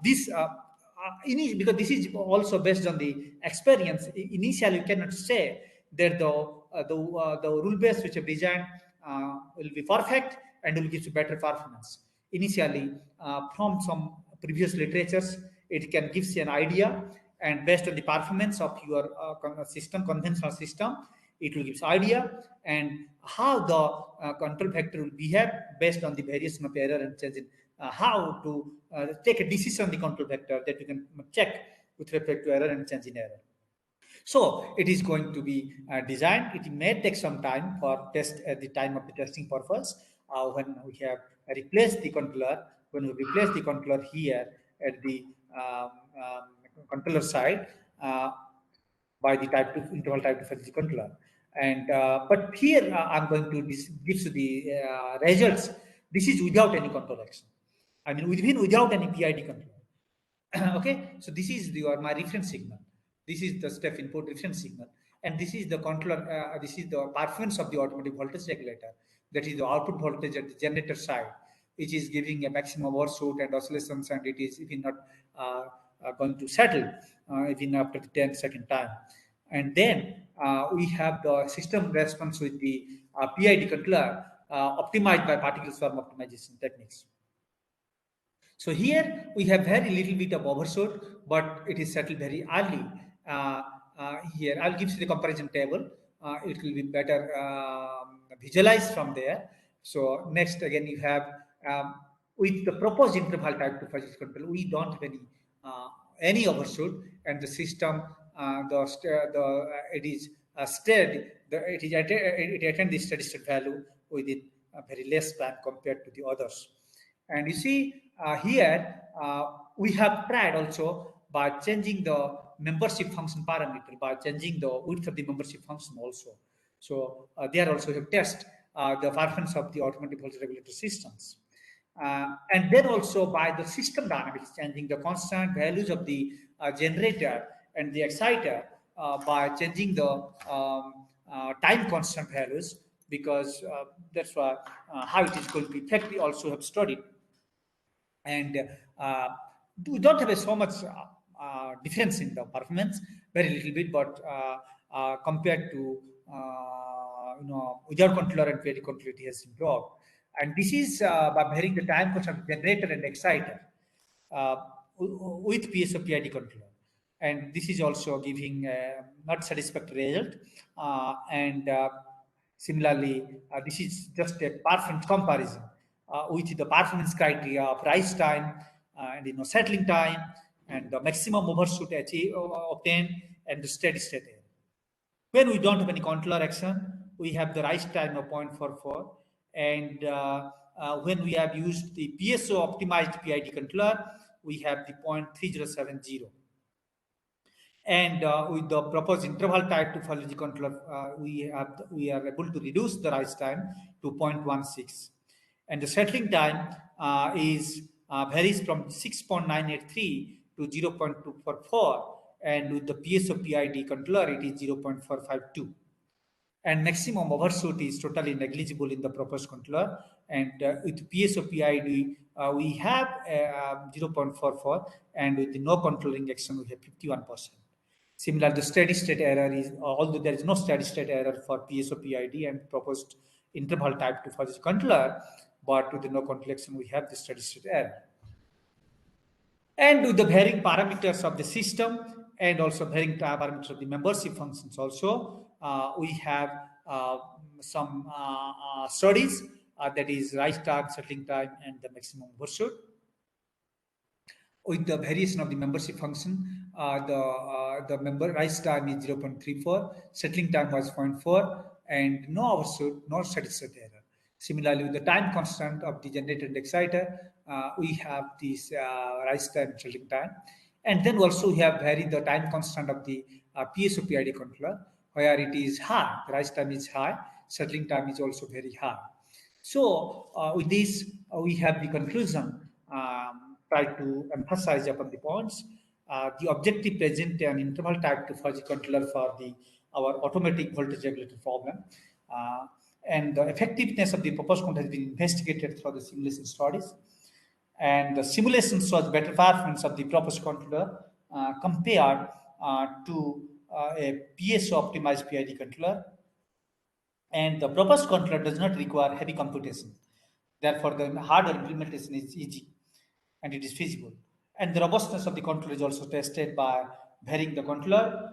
this because this is also based on the experience. Initially, you cannot say that the rule base which you designed will be perfect and will give you better performance. Initially, from some previous literatures, it can give you an idea, and based on the performance of your system, conventional system, it will give you idea and how the control vector will behave based on the variation of error and change in how to take a decision on the control vector that you can check with respect to error and change in error. So it is going to be designed. It may take some time for test at the time of the testing purpose. When we have replaced the controller, when we replace the controller here at the controller side by the type 2 interval type 2 physics controller. And but here I'm going to give you the results. This is without any control action. I mean, without any PID control. Okay, so this is my reference signal. This is the step input reference signal, and this is the controller. This is the performance of the automatic voltage regulator. That is the output voltage at the generator side, which is giving a maximum overshoot and oscillations, and it is even not going to settle even after the 10-second time. And then we have the system response with the PID controller optimized by particle swarm optimization techniques. So here we have very little bit of overshoot, but it is settled very early. Here I'll give you the comparison table. It will be better visualized from there. So next again you have with the proposed interval type 2 physics control, we don't have any overshoot, and the system it is steady. It attained the steady state value within a very less time compared to the others. And you see here, we have tried also by changing the membership function parameter, by changing the width of the membership function also. So there also have test the performance of the automatic voltage regulator systems. And then also by the system dynamics, changing the constant values of the generator and the exciter by changing the time constant values. because that's why how it is going to affect. We also have studied, and we don't have so much difference in the performance, very little bit, but compared to without controller and PID controller, it has improved. And this is by varying the time constant of generator and exciter uh, with PSO PID controller. And this is also giving not satisfactory result. And Similarly, this is just a performance comparison with the performance criteria of rise time and settling time and the maximum overshoot obtained and the steady state error. When we don't have any controller action, we have the rise time of 0.44. And when we have used the PSO optimized PID controller, we have the 0.3070. And with the proposed interval type topology controller, we are able to reduce the rise time to 0.16. And the settling time is varies from 6.983 to 0.244. And with the PSO PID controller, it is 0.452. And maximum overshoot is totally negligible in the proposed controller. And with PSO PID, we have 0.44, and with the no controlling action, we have 51%. Similar, the steady state error is, although there is no steady state error for PSO PID and proposed interval type 2 for this controller, but with the no control action, we have the steady state error. And with the varying parameters of the system and also varying parameters of the membership functions also, we have some studies that is rise time, settling time, and the maximum overshoot. With the variation of the membership function, the member rise time is 0.34, settling time was 0.4, and no overshoot, no steady state error. Similarly, with the time constant of the generator and exciter, we have this rise time, settling time. And then also we have varied the time constant of the PSO PID controller, where it is high, the rise time is high, settling time is also very high. So with this, we have the conclusion. Try to emphasize upon the points. The objective present an interval type topology controller for our automatic voltage regulator problem. And the effectiveness of the proposed controller has been investigated through the simulation studies. And the simulation shows better performance of the proposed controller compared to a PSO optimized PID controller. And the proposed controller does not require heavy computation. Therefore, the hardware implementation is easy and it is feasible. And the robustness of the controller is also tested by varying the controller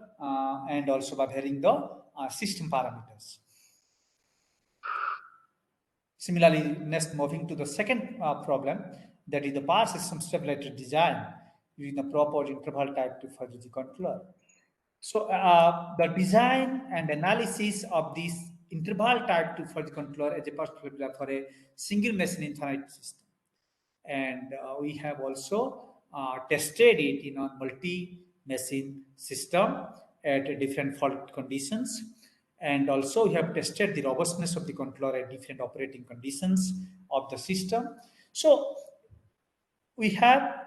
and also by varying the system parameters. Similarly, next moving to the second problem, that is the power system stabilizer design using the proper interval type topology controller. So the design and analysis of this interval type topology controller as a particular for a single machine infinite system. And we have also tested it in a multi-machine system at different fault conditions. And also we have tested the robustness of the controller at different operating conditions of the system. So we have,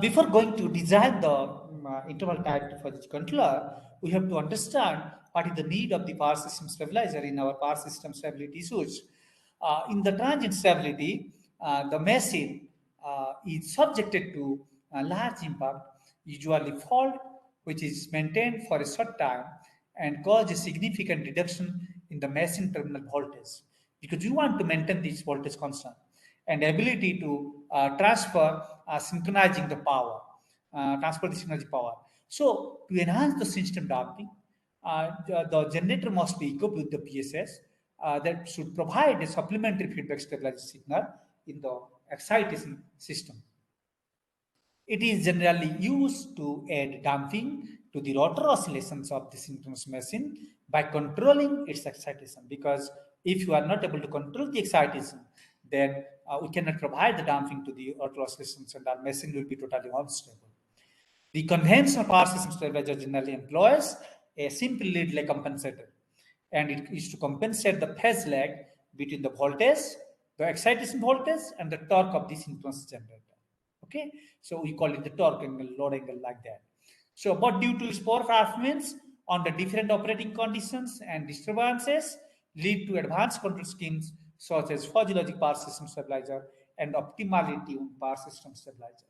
before going to design the interval type for this controller, we have to understand what is the need of the power system stabilizer in our power system stability issues. In the transient stability, the machine is subjected to a large impact, usually fault, which is maintained for a short time and cause a significant reduction in the machine terminal voltage, because you want to maintain this voltage constant and ability to transfer synchronizing the power, transfer the synchronizing power. So to enhance the system damping, the generator must be equipped with the PSS that should provide a supplementary feedback stabilizer signal in the excitation system. It is generally used to add damping to the rotor oscillations of the synchronous machine by controlling its excitation. Because if you are not able to control the excitation, then we cannot provide the damping to the rotor oscillations and our machine will be totally unstable. The conventional power system stabilizer generally employs a simple lead lag compensator, and it is to compensate the phase lag between the voltage, the excitation voltage, and the torque of the synchronous generator. Okay, so we call it the torque angle, load angle, like that. So, but due to its poor performance on the different operating conditions and disturbances, lead to advanced control schemes such as fuzzy logic power system stabilizer and optimally tuned power system stabilizer.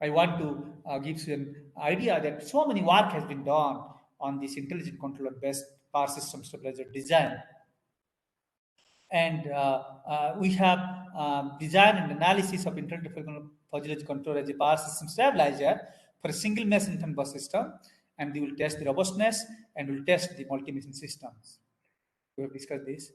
I want to give you an idea that so many work has been done on this intelligent controller based power system stabilizer design. And we have design and analysis of intelligent physiological control as a power system stabilizer for a single mesh infant bus system. And we will test the robustness and we will test the multi-mission systems. We have discussed this.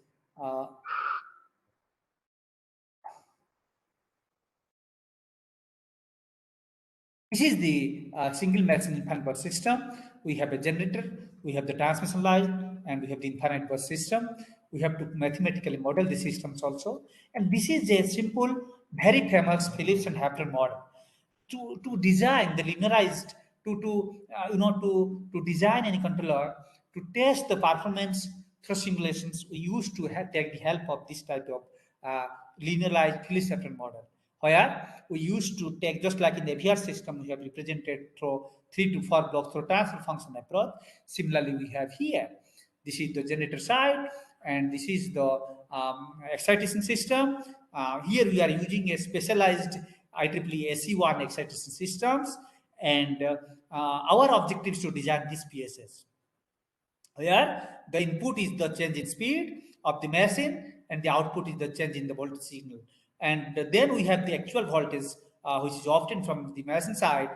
This is the single mesh infant bus system. We have a generator, we have the transmission line, and we have the infinite bus system. We have to mathematically model the systems also. And this is a simple, very famous Phillips and Hafner model. To design the linearized, to design any controller, to test the performance through simulations, we used to take the help of this type of linearized Phillips Hafner model, where we used to take, just like in the AVR system, we have represented through 3 to 4 blocks through transfer function approach. Similarly, we have here. This is the generator side, and this is the excitation system. Here we are using a specialized IEEE SE1 excitation systems, and our objective is to design these PSS, where the input is the change in speed of the machine and the output is the change in the voltage signal. And then we have the actual voltage, which is often from the machine side,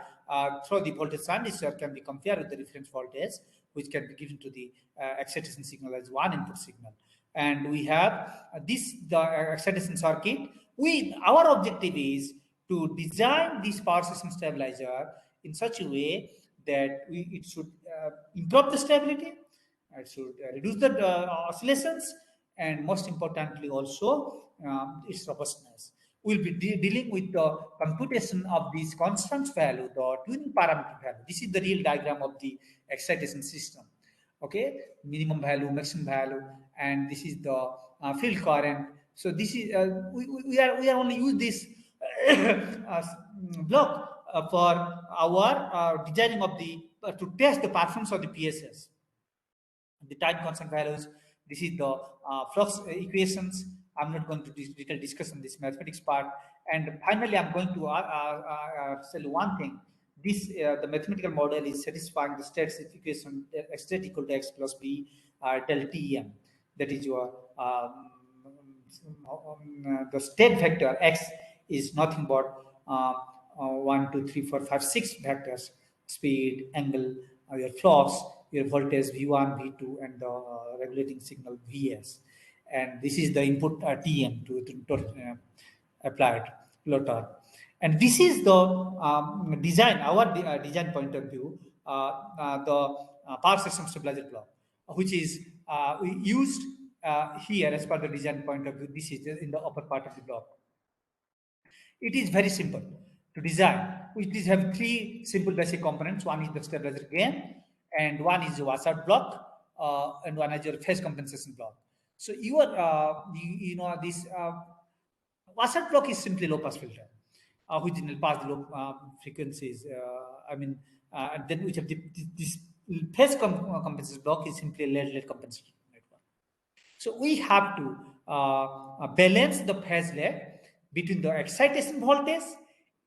through the voltage transistor can be compared with the reference voltage, which can be given to the excitation signal as one input signal. And we have the excitation circuit. Our objective is to design this power system stabilizer in such a way that it should improve the stability, it should reduce the oscillations, and most importantly also its robustness. We'll be dealing with the computation of these constant value, the tuning parameter value. This is the real diagram of the excitation system. Okay, minimum value, maximum value, and this is the field current. So this is we are only use this block for our designing of the to test the performance of the PSS, the time constant values. This is the flux equations. I'm not going to detail discuss on this mathematics part. And finally, I'm going to tell you one thing. This the mathematical model is satisfying the state equation x equal to x plus b del TEM. That is your the state vector x is nothing but 1, 2, 3, 4, 5, 6 vectors: speed, angle, your flux, your voltage V1, V2, and the regulating signal Vs. And this is the input TM to applied load torque. And this is the design, our design point of view, the power system stabilizer block, which is we used here as per the design point of view. This is in the upper part of the block. It is very simple to design. We just have three simple basic components. One is the stabilizer gain, and one is the washout block, and one is your phase compensation block. So you know this washout block is simply low pass filter, which will pass the low frequencies. And then we have this phase compensation block is simply a lead compensation network. So we have to balance the phase lag between the excitation voltage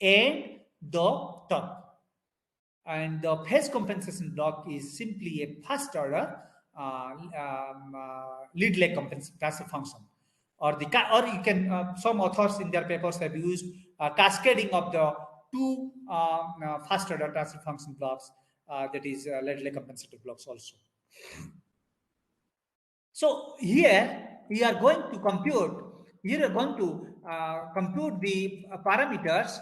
and the torque. And the phase compensation block is simply a first order lead lag compensation transfer function. Or you can some authors in their papers have used cascading of the two first order transfer function blocks, that is lead lag compensator blocks also. So here we are going to compute. Here we are going to compute the parameters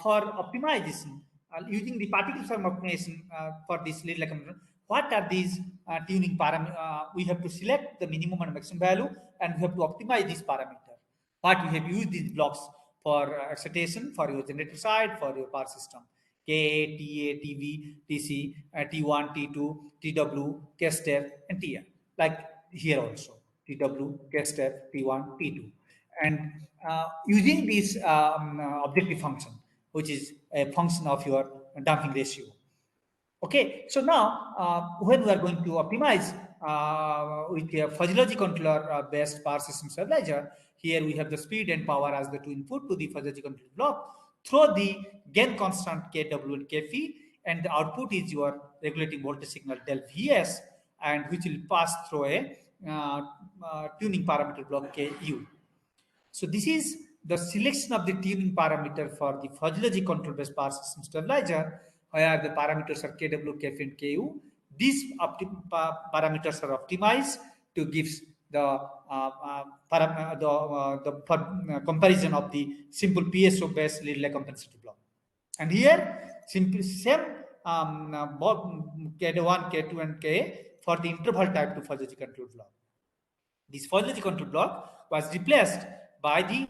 for optimization using the particle form optimization for this lead lag compensator. What are these tuning parameters? We have to select the minimum and maximum value, and we have to optimize this parameter. What we have used these blocks for excitation for your generator side, for your power system. K, TA, TV, TC, T1, T2, TW, K step, and TR. Like here also, TW, K step, T1, T2. And using this objective function, which is a function of your damping ratio. Okay, so now when we are going to optimize with a physiology controller based power system stabilizer. Here we have the speed and power as the two input to the physiology controller block through the gain constant Kw and Kph, and the output is your regulating voltage signal del Vs, and which will pass through a tuning parameter block Ku. So this is the selection of the tuning parameter for the physiology control based power system stabilizer, where the parameters are Kw, Kf, and Ku. These parameters are optimized to give the comparison of the simple PSO based lead lag compensator block. And here, simply same K1, K2, and K for the interval type to physiology control block. This physiology control block was replaced by the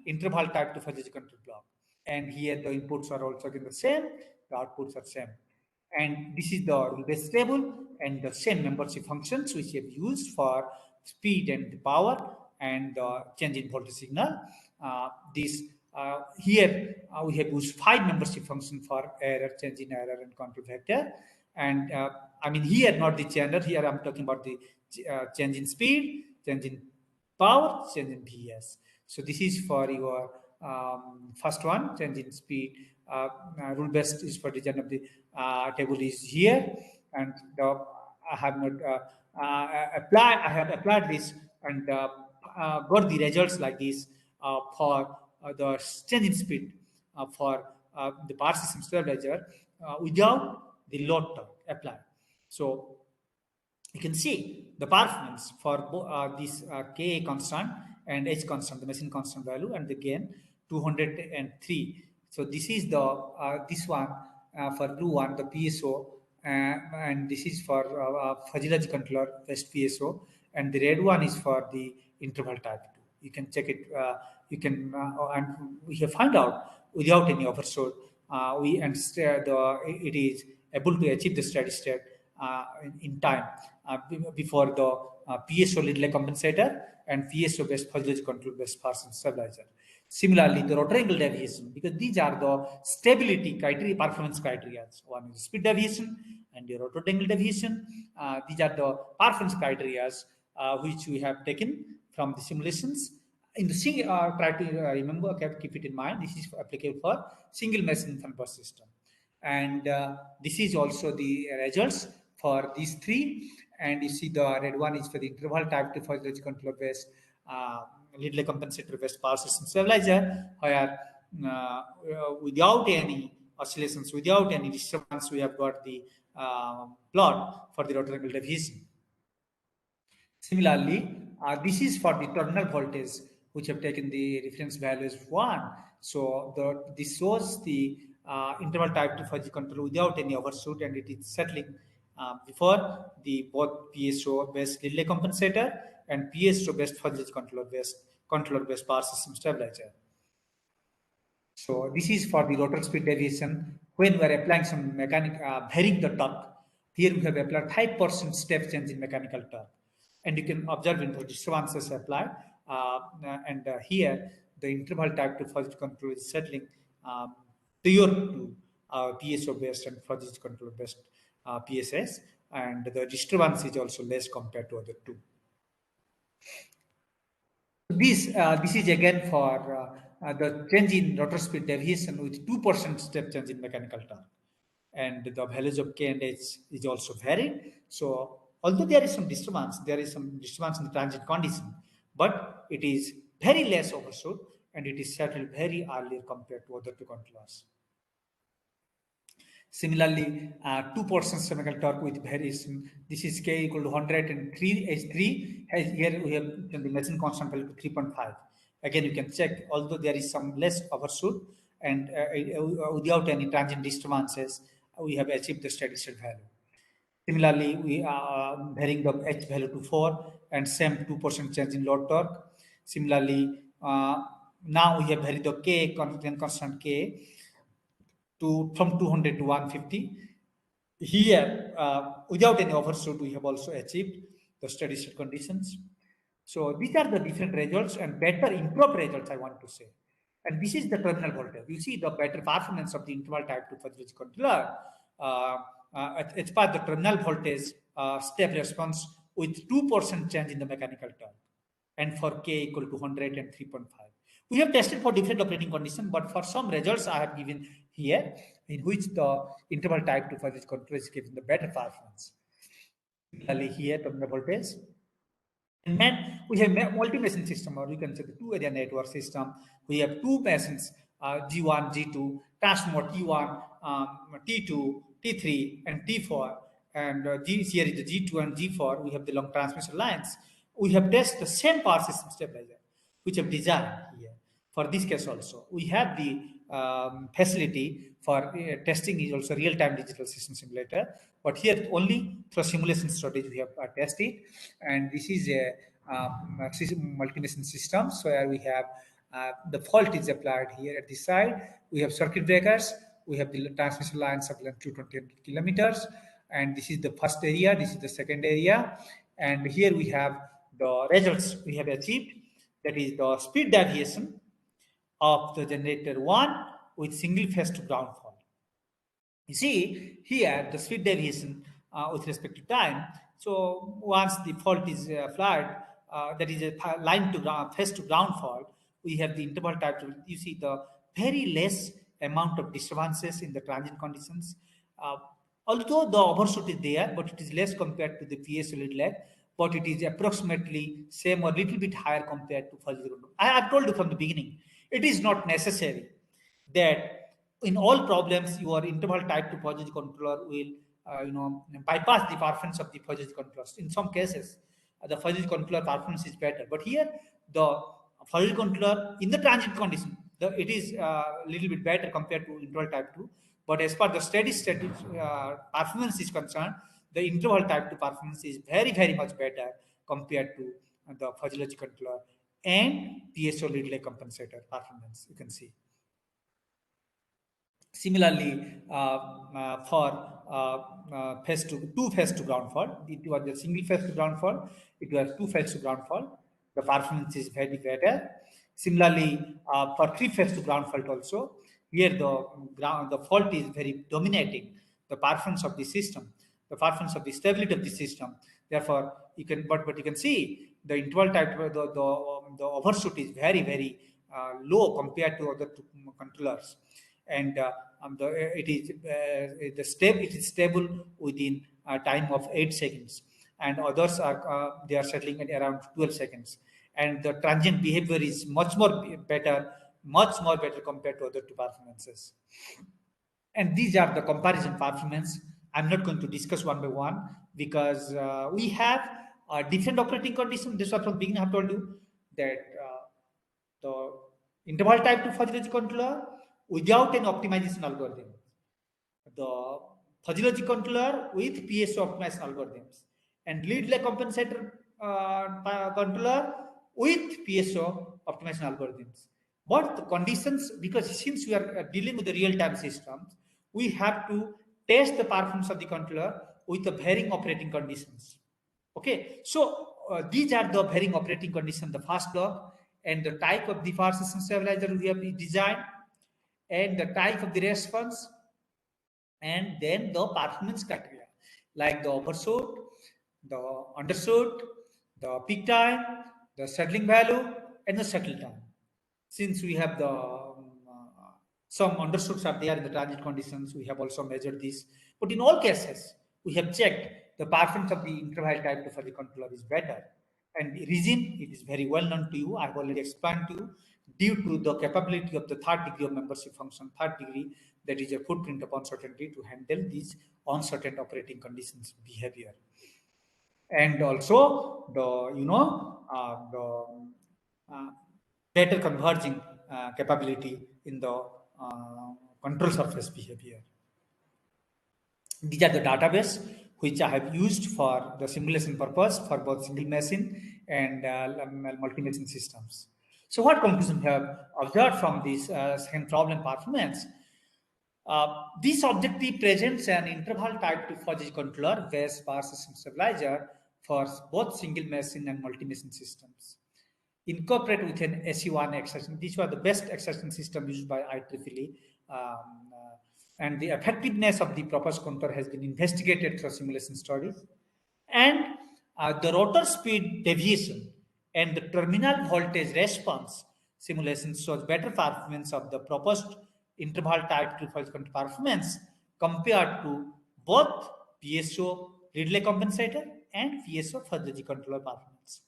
interval type to physiology control block. And here the inputs are also again the same, the outputs are same. And this is the rule-based table and the same membership functions which we have used for speed and the power and the change in voltage signal. Here we have used 5 membership functions for error, change in error, and control vector. And I mean here not the change. Here I'm talking about the change in speed, change in power, change in Vs. So this is for your first one, change in speed. Rule based is for design of the table is here, and I have not applied. I have applied this and got the results like this for the change in speed for the power system stabilizer without the load torque applied. So you can see the performance for this Ka constant and H constant, the machine constant value, and the gain 203. So this is the this one for blue one, the PSO, and this is for physiology controller best PSO, and the red one is for the interval type 2. You can check it. You can and we have found out without any overshoot. We understand it is able to achieve the steady state in time before the PSO lead lag compensator and PSO based physiology control based power stabilizer. Similarly, the rotor angle deviation, because these are the stability criteria, performance criteria. One is speed deviation and the rotor angle deviation. These are the performance criteria which we have taken from the simulations. In the single criteria, remember, keep it in mind, this is applicable for single machine infant bus system. And this is also the results for these three. And you see the red one is for the interval type to physiology controller based lead lag compensator based power system stabilizer, where without any oscillations, without any disturbance, we have got the plot for the rotor angle deviation. Similarly, this is for the terminal voltage, which have taken the reference value as 1. So this shows the interval type to fuzzy control without any overshoot, and it is settling before the both PSO based delay compensator and PSO based fuzzy controller based power system stabilizer. So this is for the rotor speed deviation when we are applying some varying the torque. Here we have applied 5% step change in mechanical torque, and you can observe in the disturbances applied. And here the interval type to fuzzy control is settling prior to PSO based and fuzzy control based PSS, and the disturbance is also less compared to other two. This is again for the change in rotor speed deviation with 2% step change in mechanical torque, and the values of K and H is also varied. So although there is some disturbance in the transient condition, but it is very less overshoot and it is settled very earlier compared to other two controllers. Similarly, 2% mechanical torque with variation. This is K equal to 103 H3. Here we have the machine constant value to 3.5. Again, you can check, although there is some less overshoot and without any transient disturbances, we have achieved the steady state value. Similarly, we are varying the H value to 4 and same 2% change in load torque. Similarly, now we have varied the K constant K from 200 to 150. Here, without any overshoot, we have also achieved the steady state conditions. So these are the different results and better improved results, I want to say. And this is the terminal voltage. You see the better performance of the interval type 2 fuzzy controller. It's part the terminal voltage step response with 2% change in the mechanical torque, and for K equal to 100 and 3.5. We have tested for different operating conditions, but for some results I have given here, in which the interval type 2 physics control is given the better performance. Similarly, here terminal voltage. And then we have multi-machine system, or you can say the two-area network system. We have two machines, G1, G2, transformer T1, T2, T3, and T4. And here is the G2 and G4. We have the long transmission lines. We have tested the same power system stabilizer, which have designed here. For this case also, we have the facility for testing is also real-time digital system simulator, but here only through simulation studies we have tested. And this is a multi-mission system, so where we have the fault is applied here at this side. We have circuit breakers, we have the transmission lines of length 220 kilometers, and this is the first area, this is the second area, and here we have the results we have achieved, that is the speed deviation of the generator 1 with single phase to ground fault. You see here the speed deviation with respect to time. So once the fault is applied, that is a line to ground, phase to ground fault, we have the interval type. You see the very less amount of disturbances in the transient conditions. Although the overshoot is there, but it is less compared to the PSO lead lag, but it is approximately same or little bit higher compared to fuzzy control. I have told you from the beginning, it is not necessary that in all problems your interval type 2 fuzzy controller will bypass the performance of the fuzzy controllers. In some cases, the fuzzy controller performance is better, but here the fuzzy controller in the transient condition, it is a little bit better compared to interval type 2. But as far the steady state performance is concerned, the interval type 2 performance is very, very much better compared to the fuzzy controller and PSO lead lag compensator performance, you can see. Similarly, for two phase to ground fault, it was a single phase to ground fault, it was two phase to ground fault, the performance is very better. Similarly, for three phase to ground fault also, here the fault is very dominating the performance of the system, the performance of the stability of the system. Therefore, you can but you can see the interval type the overshoot is very, very low compared to other controllers, and it is stable within a time of 8 seconds, and others are they are settling at around 12 seconds, and the transient behavior is much more better compared to other two performances. And these are the comparison performance. I'm not going to discuss one by one because we have different operating conditions. This was from beginning. I have told you that the interval type 2 fuzzy logic controller without an optimization algorithm, the fuzzy logic controller with PSO optimization algorithms, and lead lag compensator controller with PSO optimization algorithms. But the conditions, because since we are dealing with the real-time systems, we have to test the performance of the controller with the varying operating conditions. Okay, so these are the varying operating conditions, the first block, and the type of the power system stabilizer we have designed, and the type of the response, and then the performance criteria like the overshoot, the undershoot, the peak time, the settling value, and the settle time. Since we have the some undershoots are there in the transient conditions, we have also measured this. But in all cases, we have checked the performance of the interval type 2 for the controller is better. And the reason, it is very well known to you, I have already explained to you, due to the capability of the third degree of membership function, third degree, that is a footprint of uncertainty to handle these uncertain operating conditions behavior. And also the better converging capability in the control surface behavior. These are the database which I have used for the simulation purpose for both single machine and multi-machine systems. So what conclusion we have observed from this second problem performance? This objective presents an interval type 2 fuzzy controller based power system stabilizer for both single machine and multi-machine systems. Incorporate with an SE1 extraction. These were the best extraction system used by IEEE, and the effectiveness of the proposed contour has been investigated through simulation studies. And The rotor speed deviation and the terminal voltage response simulation shows better performance of the proposed interval type 2 pulse control performance compared to both PSO relay compensator and PSO fuzzy controller performance.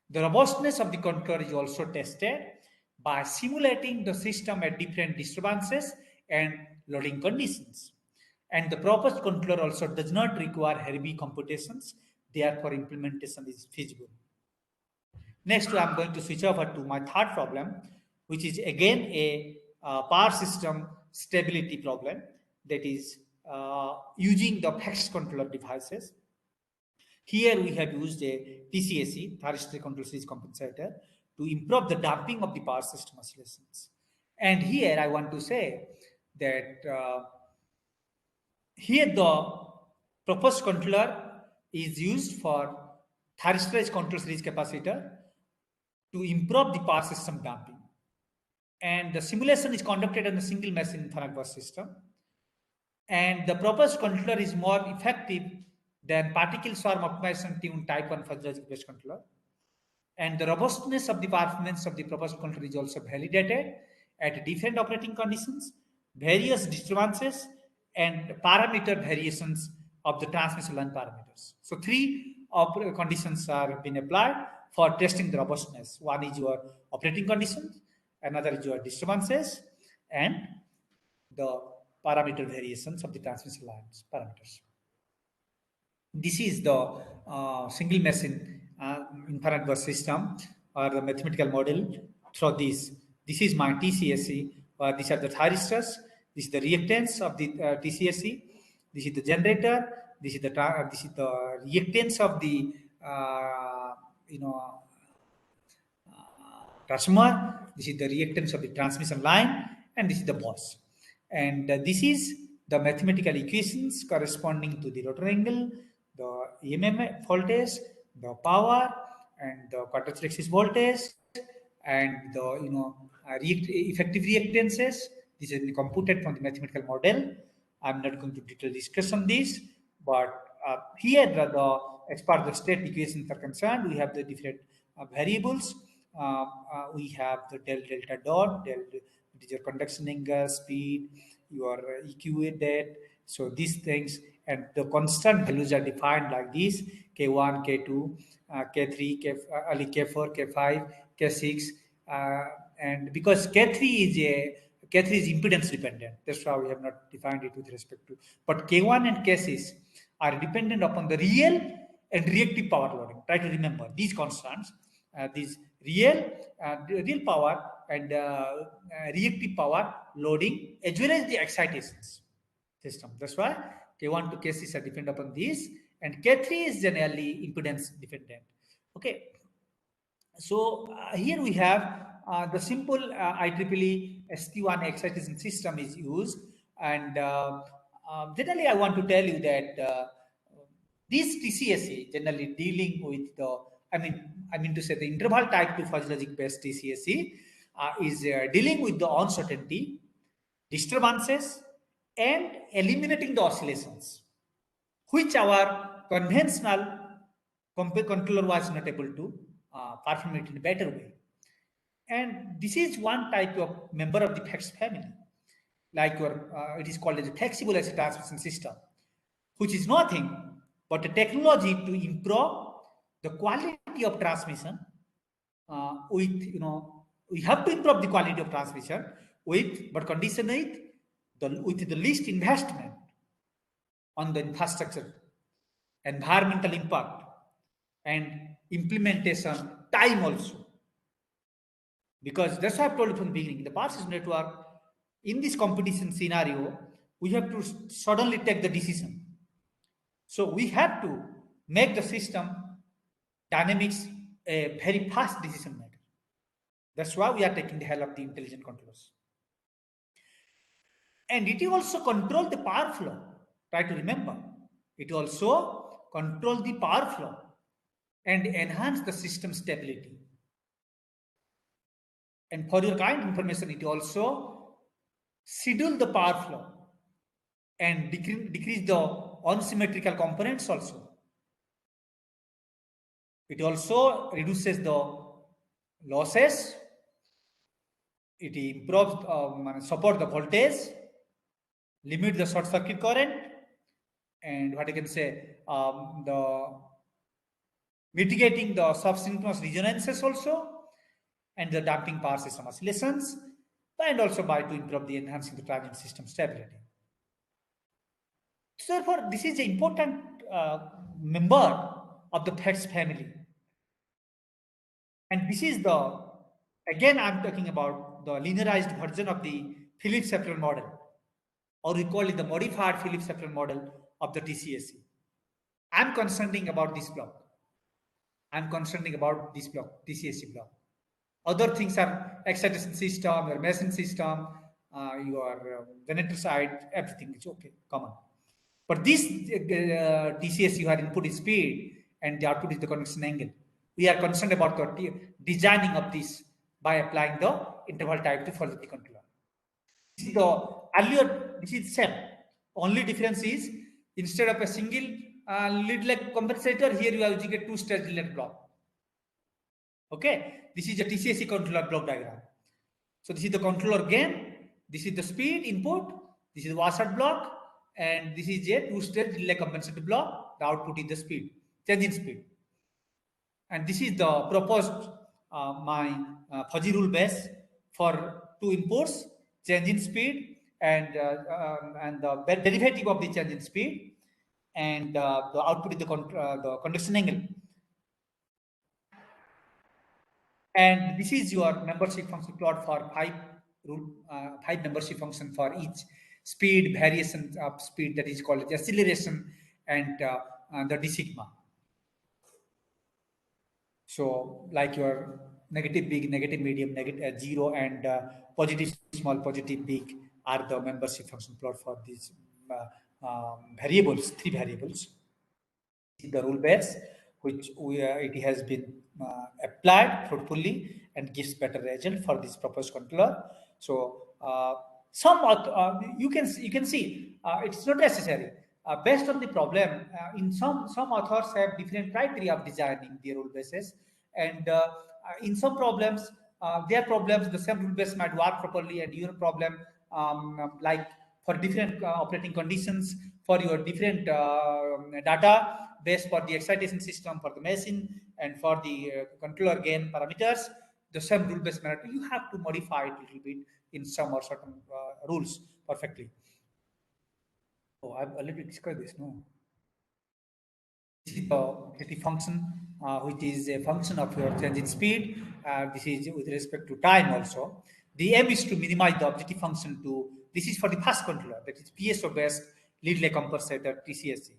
The robustness of the controller is also tested by simulating the system at different disturbances and loading conditions. And the proposed controller also does not require heavy computations, therefore implementation is feasible. Next, I'm going to switch over to my third problem, which is again a power system stability problem, that is using the PHEX controller devices. Here we have used a TCSC, thyristor control series compensator, to improve the damping of the power system oscillations. And here I want to say that here the proposed controller is used for thyristor control series capacitor to improve the power system damping. And the simulation is conducted on a single machine Infinite bus system. And the proposed controller is more effective than particle swarm optimization tuned type 1 fuzzy logic based controller. And the robustness of the performance of the proposed controller is also validated at different operating conditions, various disturbances, and parameter variations of the transmission line parameters. So three conditions are being applied for testing the robustness. One is your operating conditions, another is your disturbances, and the parameter variations of the transmission lines parameters. This is the single machine infinite bus system or the mathematical model through this. This is my TCSC. These are the thyristors. This is the reactance of the TCSC. This is the generator. This is the reactance of the you know transformer. This is the reactance of the transmission line, and this is the bus. And this is the mathematical equations corresponding to the rotor angle, the EMF voltage, the power, and the quarter-axis voltage, and the effective reactances. This has been computed from the mathematical model. I'm not going to detail discuss on this, but here as far as the state equations are concerned, we have the different variables. We have the delta dot, it is your conduction angle, speed, your EQ date. So these things and the constant values are defined like this: K1, K2, K3, K4, K5, K6, and because K3 is impedance dependent. That's why we have not defined it with respect to. But K1 and K6 are dependent upon the real and reactive power loading. Try to remember these constants. These real power and reactive power loading as well as the excitations system. That's why K1 to K6 are dependent upon these, and K3 is generally impedance dependent. Okay, so here we have the simple IEEE ST1 excitation system is used, and generally I want to tell you that this TCSC generally dealing with the I mean to say the interval type 2 fuzzy logic based TCSC is dealing with the uncertainty, disturbances, and eliminating the oscillations, which our conventional controller was not able to perform it in a better way. And this is one type of member of the PHEX family, like your it is called as a flexible acid transmission system, which is nothing but a technology to improve the quality of transmission. With we have to improve the quality of transmission with, but condition with the least investment on the infrastructure, environmental impact, and implementation time also. Because that's what I've told you from the beginning. The power system network, in this competition scenario, we have to suddenly take the decision. So we have to make the system dynamics a very fast decision maker. That's why we are taking the help of the intelligent controllers. And it also control the power flow. Try to remember. It also control the power flow and enhance the system stability. And for your kind information, it also schedule the power flow and decrease the unsymmetrical components also. It also reduces the losses. It improves, support the voltage, limit the short circuit current, and what I can say, the mitigating the subsynchronous resonances also, and the damping power system oscillations, and also by to improve the enhancing the transient system stability. So therefore, this is an important member of the FETS family. And this is the, again, I'm talking about the linearized version of the Phillips-Shaffer model, or we call it the modified Phillips-Shaffer model of the TCSC. I'm concerning about this block. I'm concerning about this block, TCSC block. Other things are excitation system, your Mason system, your generator side, everything is okay, common. But this TCS, you have input is speed and the output is the conduction angle. We are concerned about the designing of this by applying the interval type to follow the controller. This is the earlier, this is same. Only difference is instead of a single lead leg compensator, here you are using a two-stage lead block. Okay, this is a TCSC controller block diagram. So this is the controller gain, this is the speed input, this is the washer block, and this is a two-stage delay compensator block. The output is the speed, change in speed. And this is the proposed my fuzzy rule base for two inputs, change in speed and the derivative of the change in speed, and the output is the conduction angle. And this is your membership function plot for five membership function for each speed, variation of speed, that is called acceleration, and the d sigma. So like your negative big, negative medium, negative zero, and positive small, positive big are the membership function plot for these variables, three variables. The rule base, which it has been applied fruitfully and gives better result for this proposed controller. So you can see it's not necessary. Based on the problem, in some authors have different criteria of designing the rule bases, and in some problems, their problems, the same rule base might work properly, and your problem, like for different operating conditions, for your different data base, for the excitation system, for the machine, and for the controller gain parameters, the same rule based method, you have to modify it a little bit in some or certain rules perfectly. Oh, I've already described this, no? This is the objective function, which is a function of your change in speed. This is with respect to time also. The aim is to minimize the objective function to, this is for the fast controller, that is PSO based lead lag compensator TCSC.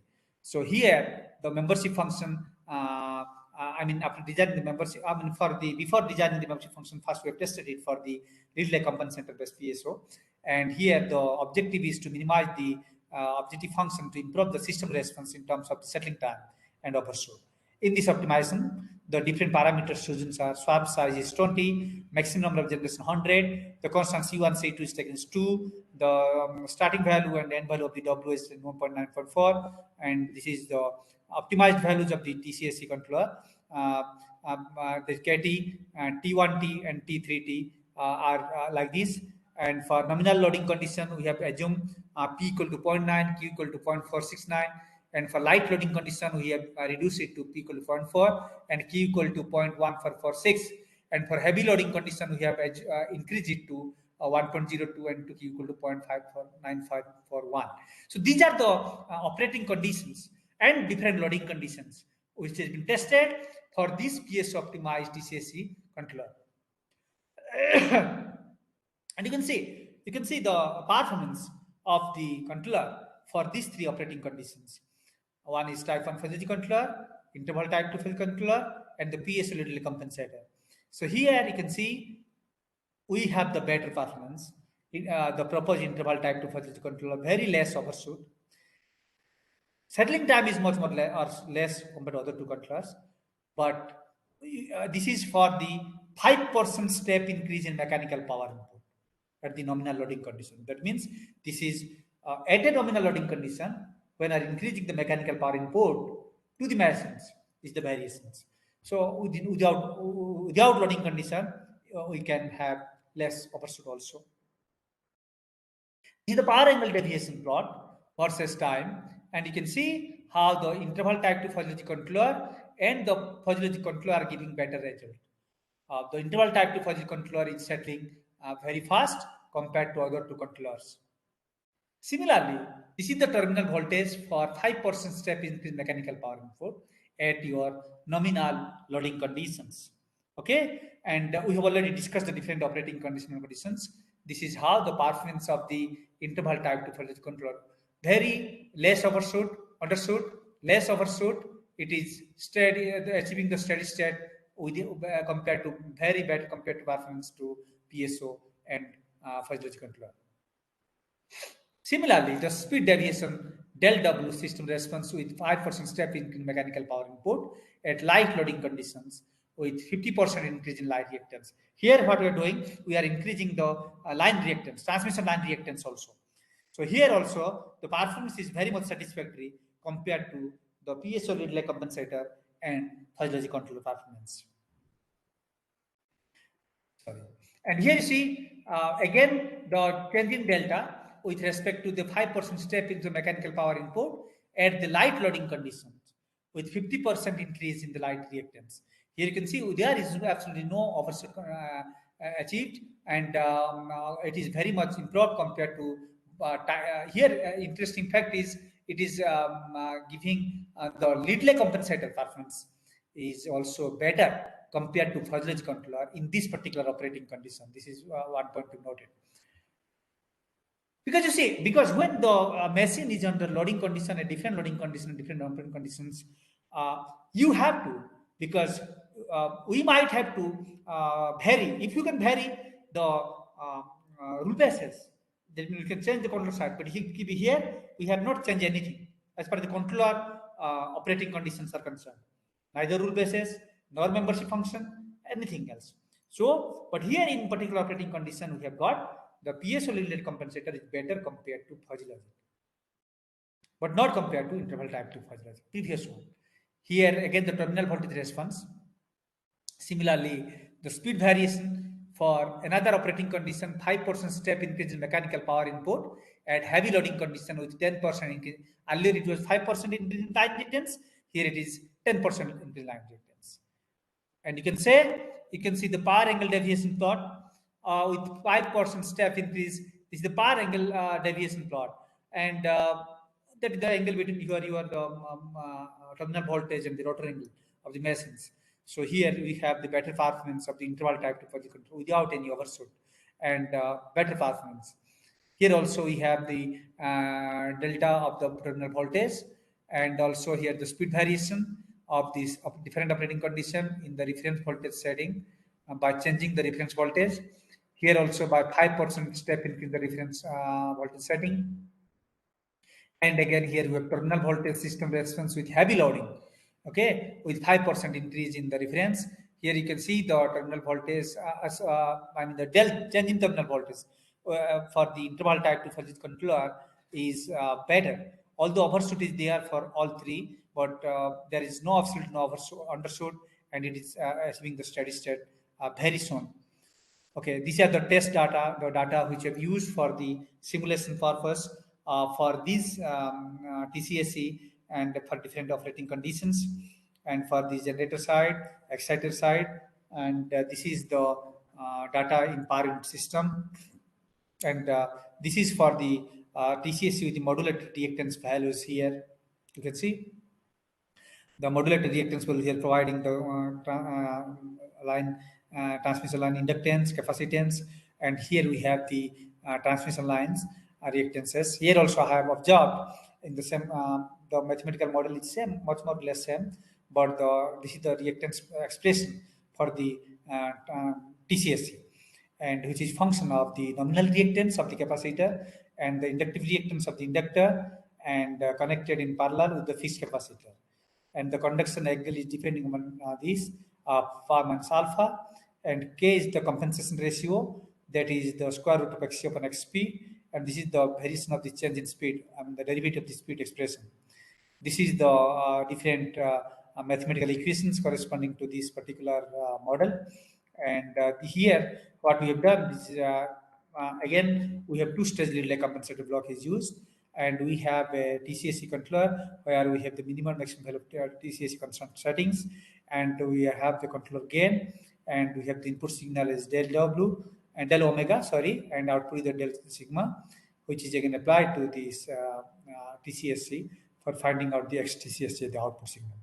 So here the membership function, I mean, after designing the membership, I mean, before designing the membership function, first we have tested it for the lead lag compensator based PSO. And here the objective is to minimize the objective function to improve the system response in terms of the settling time and overshoot. In this optimization, the different parameters chosen are swap size is 20, maximum number of generation 100, the constant C1, C2 is taken as 2, the starting value and end value of the W is 1.9.4, and this is the optimized values of the TCSC controller. The KT and T1T and T3T are like this. And for nominal loading condition, we have assumed P equal to 0.9, Q equal to 0.469. And for light loading condition, we have reduced it to P equal to 0.4 and Q equal to 0.1446. And for heavy loading condition, we have increased it to 1.02 and to Q equal to 0.59541. So these are the operating conditions and different loading conditions which has been tested for this PS optimized TCSC controller. And you can see the performance of the controller for these three operating conditions. One is type 1 phase controller, interval type 2 phase controller, and the PS lead compensator. So here you can see we have the better performance in the proposed interval type 2 phase controller, very less overshoot. Settling time is much more less compared to other two controllers, but this is for the 5% step increase in mechanical power input at the nominal loading condition. That means this is at a nominal loading condition when are increasing the mechanical power input to the machines is the variations. So without loading condition, we can have less overshoot also. This is the power angle deviation plot versus time, and you can see how the interval type 2 physiologic controller and the physiologic controller are giving better result. The interval type 2 physiologic controller is settling very fast compared to other two controllers. Similarly, this is the terminal voltage for 5% step increase mechanical power input at your nominal loading conditions. Okay, and we have already discussed the different operating conditions. This is how the performance of the interval type 2 voltage controller. Very less overshoot, undershoot, less overshoot. It is steady, achieving the steady state with compared to very bad compared to performance to PSO and physiological controller. Similarly, the speed deviation del W system responds with 5% step in mechanical power input at light loading conditions with 50% increase in line reactance. Here, what we are doing, we are increasing the line reactance, transmission line reactance also. So here also, the performance is very much satisfactory compared to the PSO lead lag compensator and physiological controller performance. Sorry. And here you see, again, the changing delta with respect to the 5% step into mechanical power input at the light loading conditions with 50% increase in the light reactance. Here you can see there is absolutely no overshoot achieved, and it is very much improved compared to here. Interesting fact is it is giving the lead lag compensator performance is also better compared to fuselage controller in this particular operating condition. This is one point to note it. Because you see, because when the machine is under loading condition, a different loading condition, different operating conditions, you have to, because we might have to vary. If you can vary the rule bases, then you can change the controller side. But here, we have not changed anything as far as the controller operating conditions are concerned. Neither rule bases nor membership function, anything else. So, but here in particular operating condition, we have got the PSO lead compensator is better compared to fuzzy logic, but not compared to interval type 2 fuzzy logic. Previous one. Here again the terminal voltage response. Similarly, the speed variation for another operating condition, 5% step increase in mechanical power input at heavy loading condition with 10% increase. Earlier it was 5% increase in line reactance. Here it is 10% increase in line reactance. And you can see the power angle deviation plot with 5% step increase. This is the power angle deviation plot, and that is the angle between your terminal voltage and the rotor angle of the machines. So here we have the better performance of the interval type topology control without any overshoot, and better performance. Here also we have the delta of the terminal voltage, and also here the speed variation of this of different operating condition in the reference voltage setting by changing the reference voltage. Here also by 5% step increase the reference voltage setting. And again here we have terminal voltage system response with heavy loading, okay, with 5% increase in the reference. Here you can see the terminal voltage, I mean the change in terminal voltage for the interval type 2 voltage controller is better. Although overshoot is there for all three, but there is no absolute no overshoot, undershoot, and it is achieving the steady state very soon. Okay, these are the test data, the data which I've used for the simulation purpose for this TCSE and for different operating conditions, and for the generator side, exciter side, and this is the data in power unit system, and this is for the TCSE with the modulated reactance values here. You can see the modulated reactance will here providing the line transmission line inductance, capacitance, and here we have the transmission lines reactances. Here also I have observed in the same the mathematical model is same, much more or less same, but this is the reactance expression for the TCSE, and which is function of the nominal reactance of the capacitor and the inductive reactance of the inductor, and connected in parallel with the fixed capacitor. And the conduction angle is depending on these phi minus alpha, and k is the compensation ratio, that is the square root of xc upon xp, and this is the variation of the change in speed, I mean the derivative of the speed expression. This is the different mathematical equations corresponding to this particular model. And here, what we have done is, again, we have two-stage lead lag compensator block is used, and we have a TCSC controller where we have the minimum maximum value of TCSC constant settings, and we have the controller gain, and we have the input signal is del W and del omega, sorry, and output is the del sigma, which is again applied to this TCSC for finding out the XTCSC, the output signal.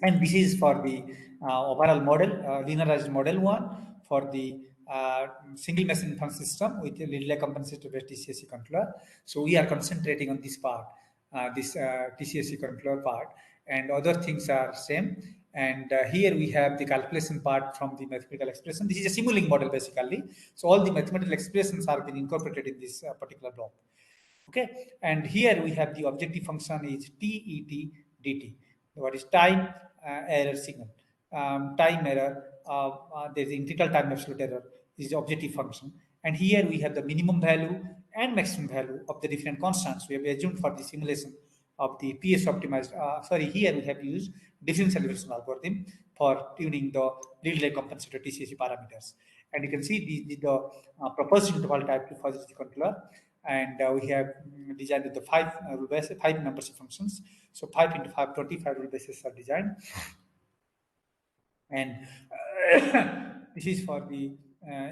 And this is for the overall model, linearized model one for the single machine function system with a lead lag compensator based TCSC controller. So we are concentrating on this part, this TCSC controller part, and other things are same. And here we have the calculation part from the mathematical expression. This is a Simulink model basically. So all the mathematical expressions are being incorporated in this particular block. Okay, and here we have the objective function is TET dt. What is time error signal? Time error, there's the integral time absolute error is the objective function. And here we have the minimum value and maximum value of the different constants. We have assumed for the simulation of the PS optimized, here we have used differential evaluation algorithm for tuning the lead lag compensator TCSC parameters. And you can see the proposed interval type to fuzzy controller, and we have designed with the five membership functions. So 5 into 5, 25 rule bases are designed, and this is for the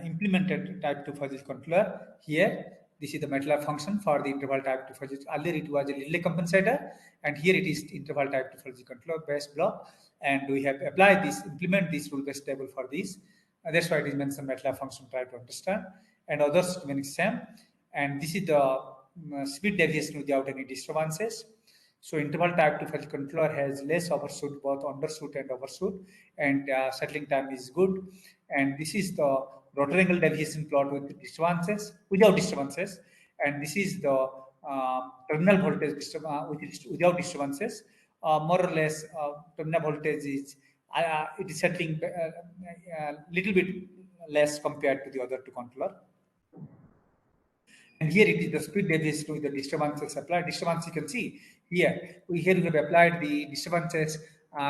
implemented type 2 fuzzy controller. Here, this is the MATLAB function for the interval type 2 fuzzy. Earlier it was a lead lag compensator, and here it is interval type 2 fuzzy controller based block, and we have applied this, implement this rule based table for this. That's why it is mentioned MATLAB function. Try to understand, and others remain same. And this is the speed deviation without any disturbances. So interval type 2 fuzzy controller has less overshoot, both undershoot and overshoot, and settling time is good. And this is the rotor angle deviation plot with disturbances, without disturbances, and this is the terminal voltage without disturbances. More or less, terminal voltage is it is settling a little bit less compared to the other two controller. And here it is the speed deviation with the disturbances applied. Disturbance you can see here. We have applied the disturbances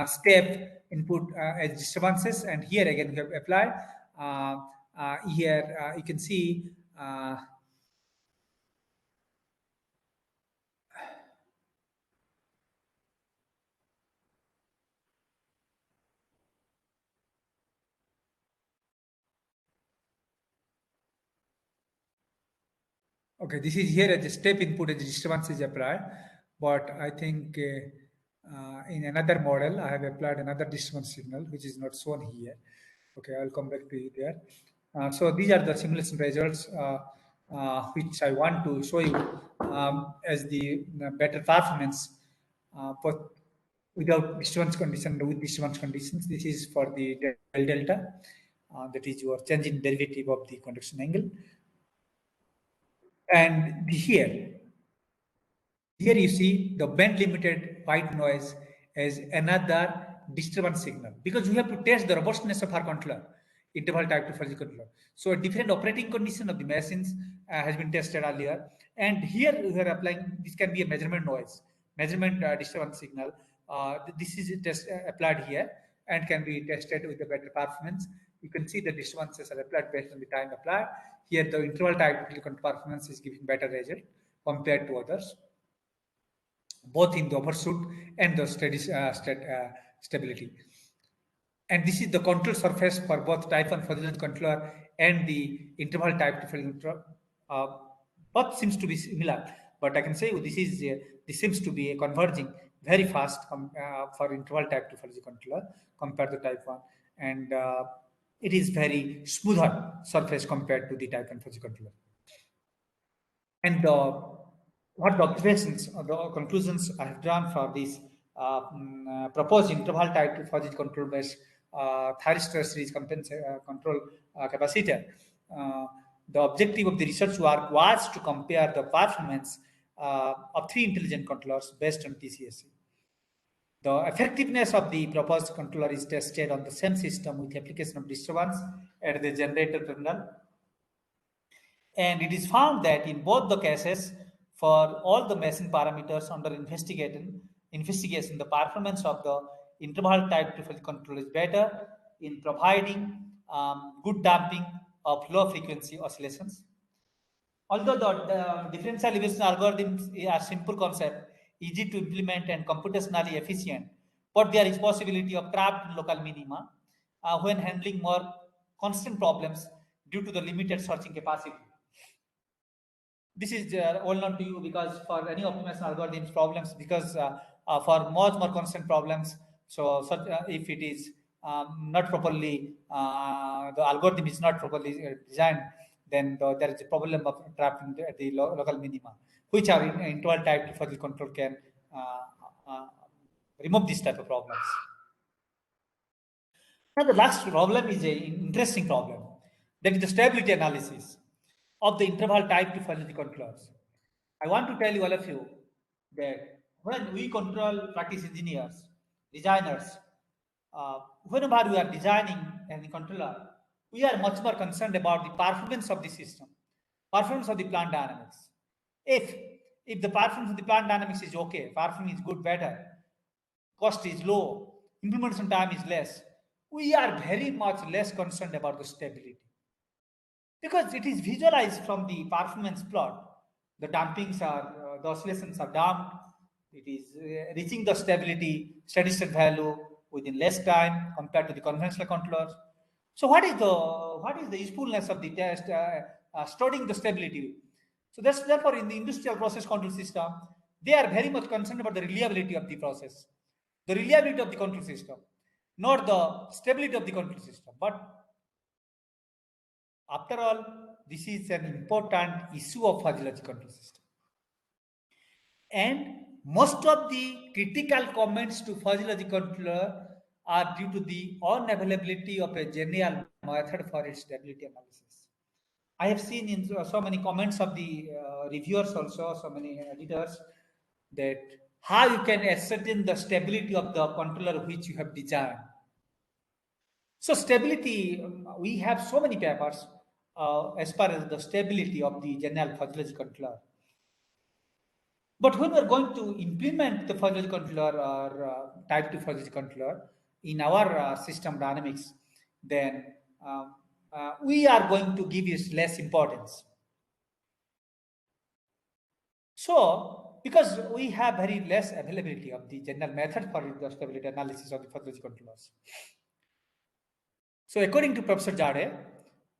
step input as disturbances, and here again we have applied. Here you can see. Okay, this is here as a step input as the disturbance is applied, but I think in another model I have applied another disturbance signal which is not shown here. Okay, I'll come back to you there. So these are the simulation results which I want to show you as the better performance, but without disturbance condition and with disturbance conditions. This is for the del delta, that is your change in derivative of the conduction angle. And here you see the band limited white noise as another disturbance signal, because we have to test the robustness of our controller, interval type 2 fuzzy controller. So a different operating condition of the machines has been tested earlier, and here we are applying, this can be a measurement noise, measurement disturbance signal. This is applied here and can be tested with a better performance. You can see the disturbances are applied based on the time applied. Here the interval type performance is giving better result compared to others, both in the overshoot and the steady stability. And this is the control surface for both type 1 fuzzy controller and the interval type 2 fuzzy controller. Both seems to be similar, but I can say this seems to be converging very fast for interval type 2 fuzzy controller compared to type 1, and it is very smoother surface compared to the type 1 fuzzy controller. And what the observations or the conclusions I have drawn for this proposed interval type 2 fuzzy control based thyristor series control capacitor. The objective of the research work was to compare the performance of 3 intelligent controllers based on TCSC. The effectiveness of the proposed controller is tested on the same system with application of disturbance at the generator terminal. And it is found that in both the cases, for all the machine parameters under investigation, the performance of the interval type differential control is better in providing good damping of low frequency oscillations. Although the differential elevation algorithms are simple concept, easy to implement and computationally efficient, but there is possibility of trapped local minima when handling more constant problems due to the limited searching capacity. This is well known to you because for any optimization algorithms problems, because for more constant problems, so such, if it is not properly the algorithm is not properly designed, then there is a problem of trapping the local minima, which are in interval type differential control can uh, uh, remove this type of problems. Now the last problem is an interesting problem, that is the stability analysis of the interval type differential controllers. I want to tell you all of you that when we control practice engineers, designers, whenever we are designing any controller, we are much more concerned about the performance of the system, performance of the plant dynamics. If if the performance of the plant dynamics is okay, performance is good, better, cost is low, implementation time is less, we are very much less concerned about the stability because it is visualized from the performance plot. The dampings are, the oscillations are damped. It is reaching the stability, steady state value within less time compared to the conventional controllers. So, what is the usefulness of the test studying the stability? So that's therefore in the industrial process control system, they are very much concerned about the reliability of the process, the reliability of the control system, not the stability of the control system. But after all, this is an important issue of physiological control system. And most of the critical comments to physiological controller are due to the unavailability of a general method for its stability analysis. I have seen in so many comments of the reviewers also, so many editors, that how you can ascertain the stability of the controller which you have designed. So stability, we have so many papers as far as the stability of the general physiological controller. But when we're going to implement the physiological controller or type 2 physiological controller in our system dynamics, then we are going to give it less importance. So, because we have very less availability of the general method for the stability analysis of the physiological controllers. So, according to Professor Jade,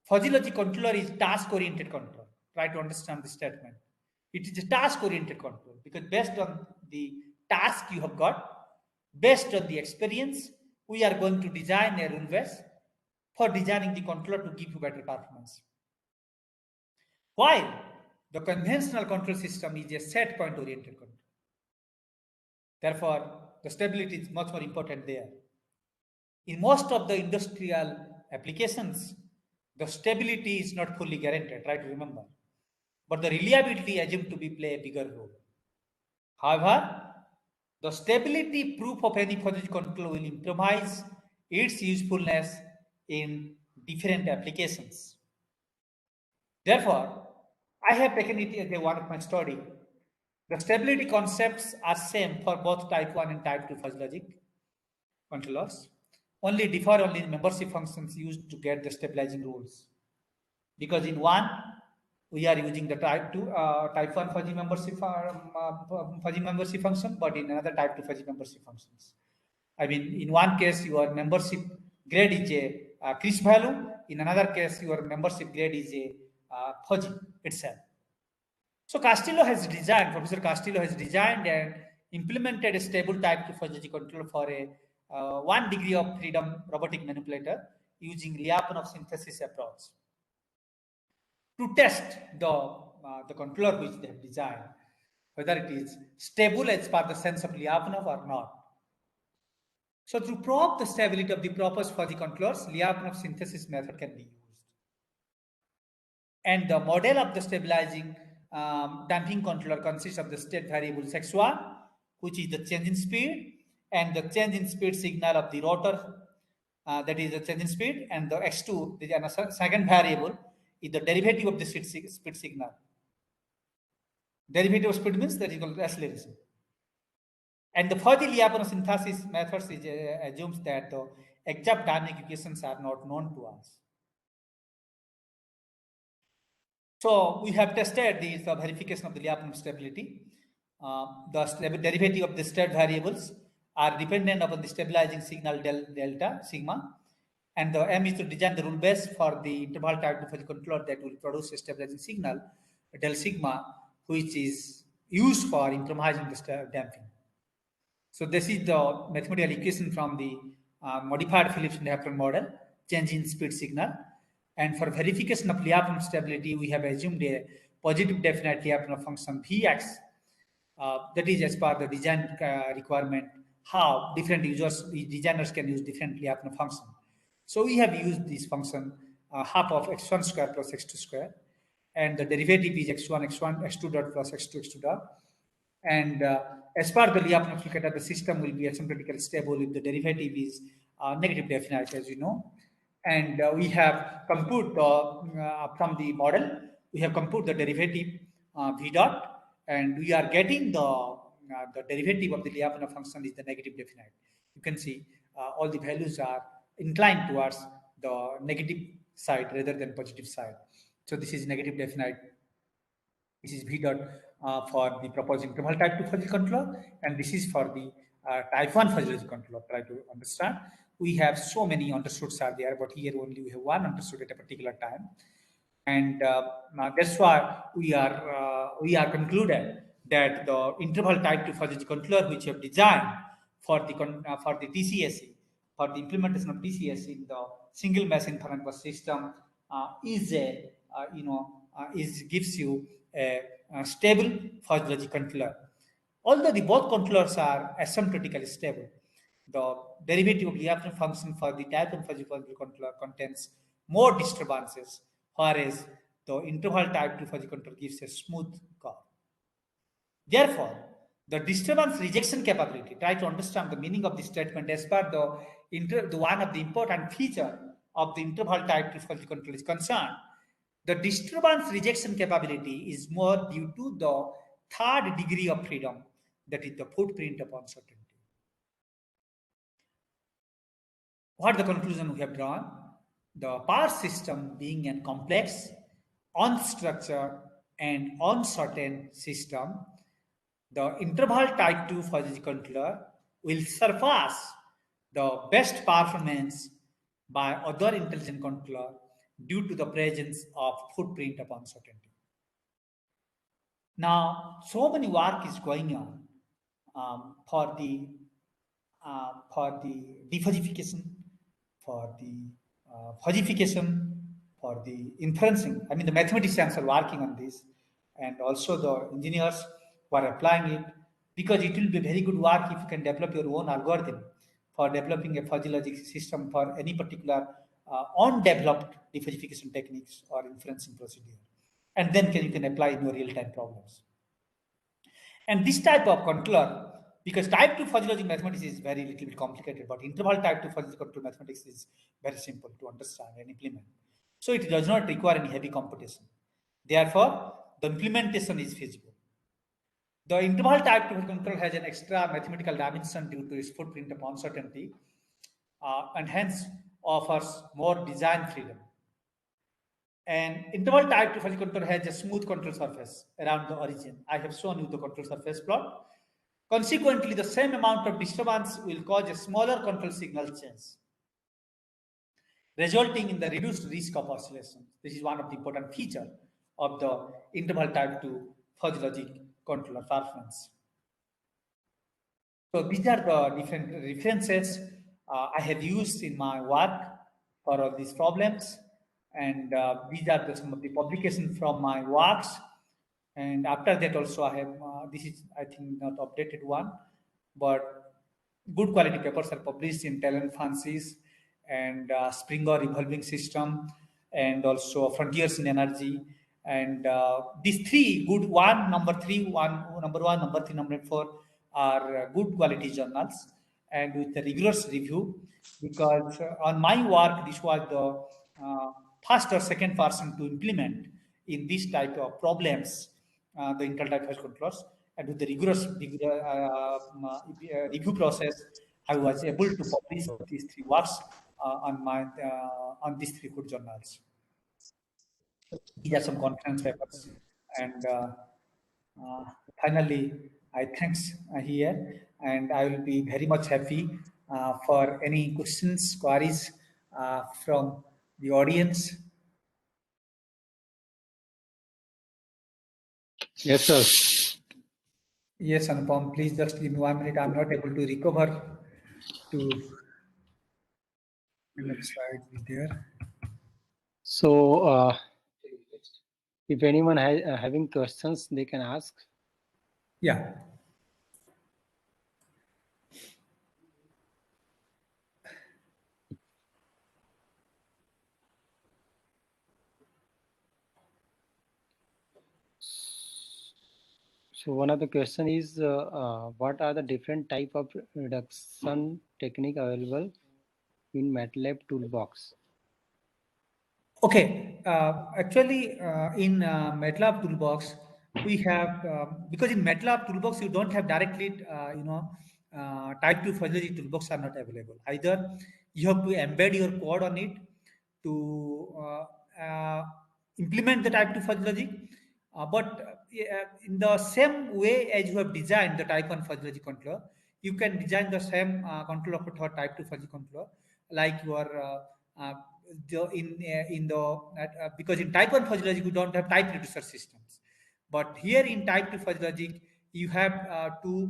physiological controller is task-oriented control. Try to understand this statement. It is a task-oriented control because based on the task you have got, based on the experience, we are going to design a rule base for designing the controller to give you better performance. While the conventional control system is a set point oriented control. Therefore, the stability is much more important there. In most of the industrial applications, the stability is not fully guaranteed, try to remember. But the reliability assumed to be play a bigger role. However, the stability proof of any physical control will improvise its usefulness in different applications. Therefore, I have taken it as a one of my study. The stability concepts are same for both type 1 and type 2 fuzz logic controllers. Only differ only in membership functions used to get the stabilizing rules. Because in one, we are using the type 2, type 1 fuzzy membership function, but in another type 2 fuzzy membership functions. I mean, in one case, your membership grade is a crisp value. In another case, your membership grade is a fuzzy itself. So Castillo has designed, Professor Castillo has designed and implemented a stable type 2 fuzzy control for a 1 degree of freedom robotic manipulator using Lyapunov synthesis approach to test the controller which they have designed, whether it is stable as per the sense of Lyapunov or not. So to probe the stability of the properties for the controllers, Lyapunov synthesis method can be used. And the model of the stabilizing damping controller consists of the state variables x1, which is the change in speed, and the change in speed signal of the rotor, that is the change in speed, and the x2, the second variable, is the derivative of the speed signal. Derivative of speed means that is called acceleration. And the fuzzy Lyapunov synthesis methods assumes that the exact dynamic equations are not known to us. So we have tested the verification of the Lyapunov stability. The derivative of the state variables are dependent upon the stabilizing signal delta sigma, and the aim is to design the rule base for the interval type fuzzy controller that will produce a stabilizing signal del sigma, which is used for improvising the damping. So this is the mathematical equation from the modified Phillips-Lyapunov model, change in speed signal. And for verification of Lyapunov stability, we have assumed a positive definite Lyapunov function Vx. That is as per the design requirement, how different designers can use different Lyapunov function. So we have used this function half of x1 square plus x2 square, and the derivative is x1 x2 dot plus x2 x2 dot. And as per the Lyapunov fricative, the system will be asymptotically stable if the derivative is negative definite, as you know. And we have compute from the model, we have compute the derivative v dot, and we are getting the derivative of the Lyapunov function is the negative definite. You can see all the values are inclined towards the negative side rather than positive side. So this is negative definite. This is V dot for the proposed interval type 2 fuzzy controller, and this is for the type 1 fuzzy controller. Try to understand. We have so many understoods are there, but here only we have one understood at a particular time. And that's why we are concluded that the interval type 2 fuzzy controller which we have designed for the TCSE, for the implementation of TCSE in the single mesh inference bus system is a gives you a stable fuzzy logic controller. Although the both controllers are asymptotically stable, the derivative of Lyapunov function for the type 1 fuzzy controller contains more disturbances, whereas the interval type 2 fuzzy controller gives a smooth curve. Therefore, the disturbance rejection capability, try to understand the meaning of this statement as per the one of the important feature of the interval type 2 fuzzy controller is concerned. The disturbance rejection capability is more due to the third degree of freedom, that is the footprint of uncertainty. What the conclusion we have drawn? The power system being a complex, unstructured, and uncertain system, the interval type 2 fuzzy controller will surpass the best performance by other intelligent controller due to the presence of footprint of uncertainty. Now, so many work is going on for the defuzzification, for the fuzzification, for the inferencing. I mean, the mathematicians are working on this, and also the engineers who are applying it, because it will be very good work if you can develop your own algorithm for developing a fuzzy logic system for any particular undeveloped defuzzification techniques or inferencing procedure. And then you can apply in your real-time problems. And this type of controller, because type 2 fuzzy logic mathematics is very little bit complicated, but interval type 2 fuzzy control mathematics is very simple to understand and implement. So it does not require any heavy computation. Therefore, the implementation is feasible. The interval type 2 control has an extra mathematical dimension due to its footprint of uncertainty, and hence offers more design freedom. And interval type 2 fuzzy control has a smooth control surface around the origin. I have shown you the control surface plot. Consequently, the same amount of disturbance will cause a smaller control signal change, resulting in the reduced risk of oscillation. This is one of the important features of the interval type 2 fuzzy logic controller performance. So these are the different references I have used in my work for all these problems. And these are some of the publications from my works. And after that also I have, this is I think not updated one, but good quality papers are published in Talent Fancies and Springer Evolving System, and also Frontiers in Energy. And these three good one, number three, number one, number three, number four are good quality journals and with a rigorous review, because on my work, this was the first or second person to implement in this type of problems the Intel type fuzzy controllers. with the rigorous review process, I was able to publish these three works on these three good journals. These are some conference papers, and uh, finally, I thanks here, and I will be very much happy for any questions, queries from the audience. Yes, sir. Yes, Anupam, please just give me 1 minute. I'm not able to recover to the next slide is there. So, if anyone having questions, they can ask. Yeah. So, one of the question is, what are the different type of reduction technique available in MATLAB toolbox? Okay. Actually, in MATLAB Toolbox, we have because in MATLAB Toolbox you don't have directly, Type 2 fuzzy logic toolbox are not available. Either you have to embed your code on it to implement the Type 2 fuzzy logic, but in the same way as you have designed the Type 1 fuzzy logic controller, you can design the same controller for Type 2 fuzzy controller, like your in the because in type 1 fuzzy logic you don't have type reducer systems, but here in type 2 fuzzy logic you have to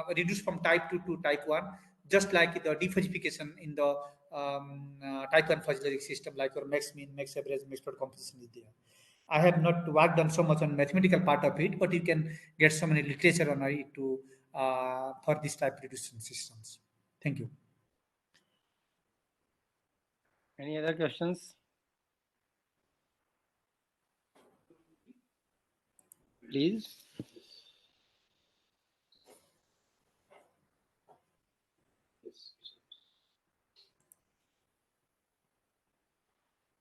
reduce from type 2 to type 1, just like the defuzzification in the type 1 fuzzy logic system, like your max mean, max average, max total composition is there. I have not worked on so much on mathematical part of it, but you can get so many literature on it to for this type reduction systems. Thank you. Any other questions? Please.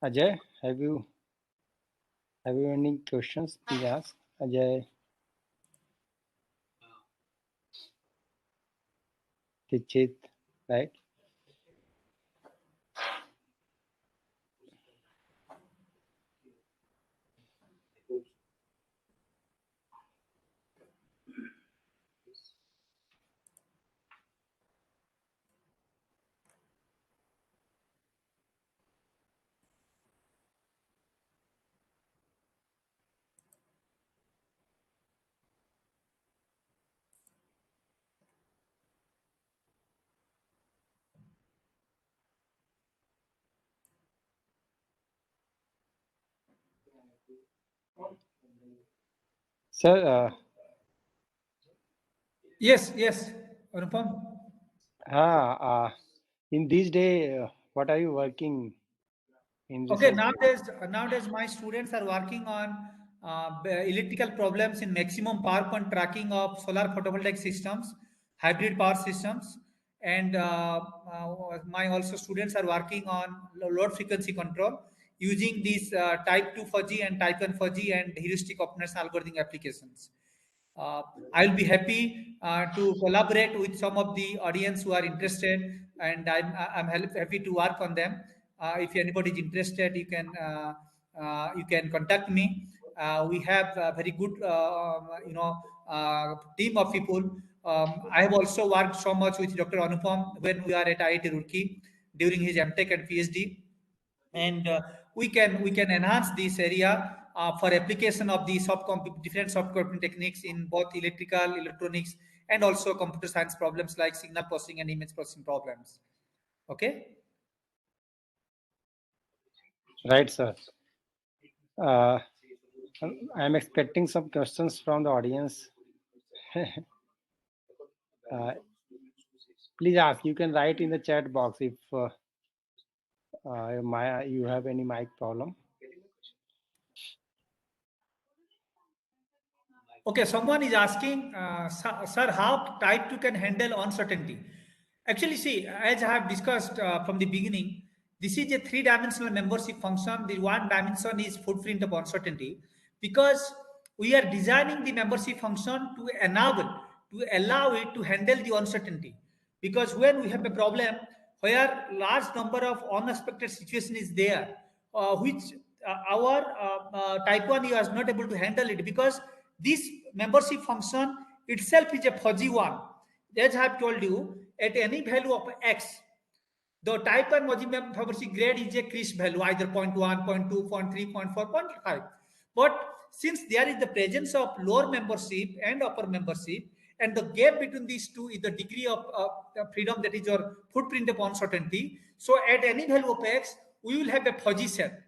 Ajay, have you any questions? Please ask. Ajay, Tichit, right? Sir, Yes, Anupam. in this day, what are you working in Okay, research? nowadays my students are working on electrical problems in maximum power point tracking of solar photovoltaic systems, hybrid power systems, and my also students are working on load frequency control using these type 2 fuzzy and type 1 fuzzy and heuristic optimization algorithm applications. Uh, I'll be happy to collaborate with some of the audience who are interested, and I'm happy to work on them. If anybody is interested, you can contact me. We have a very good team of people. I have also worked so much with Dr. Anupam when we are at IIT Roorkee during his MTech and PhD, and we can enhance this area for application of the different soft computing techniques in both electrical, electronics, and also computer science problems like signal processing and image processing problems. Okay. Right, sir. Uh, I'm expecting some questions from the audience. Please ask. You can write in the chat box if you have any mic problem. Okay, someone is asking, sir, how type 2 can handle uncertainty? Actually, see, as I have discussed from the beginning, this is a three-dimensional membership function. The one dimension is footprint of uncertainty, because we are designing the membership function to allow it to handle the uncertainty. Because when we have a problem where large number of unexpected situation is there, which our type 1 was not able to handle it, because this membership function itself is a fuzzy one. As I have told you, at any value of x, the type 1 membership grade is a crisp value, either 0.1, 0.2, 0.3, 0.4, 0.5. But since there is the presence of lower membership and upper membership, and the gap between these two is the degree of freedom, that is your footprint of uncertainty. So at any value of x, we will have a fuzzy set.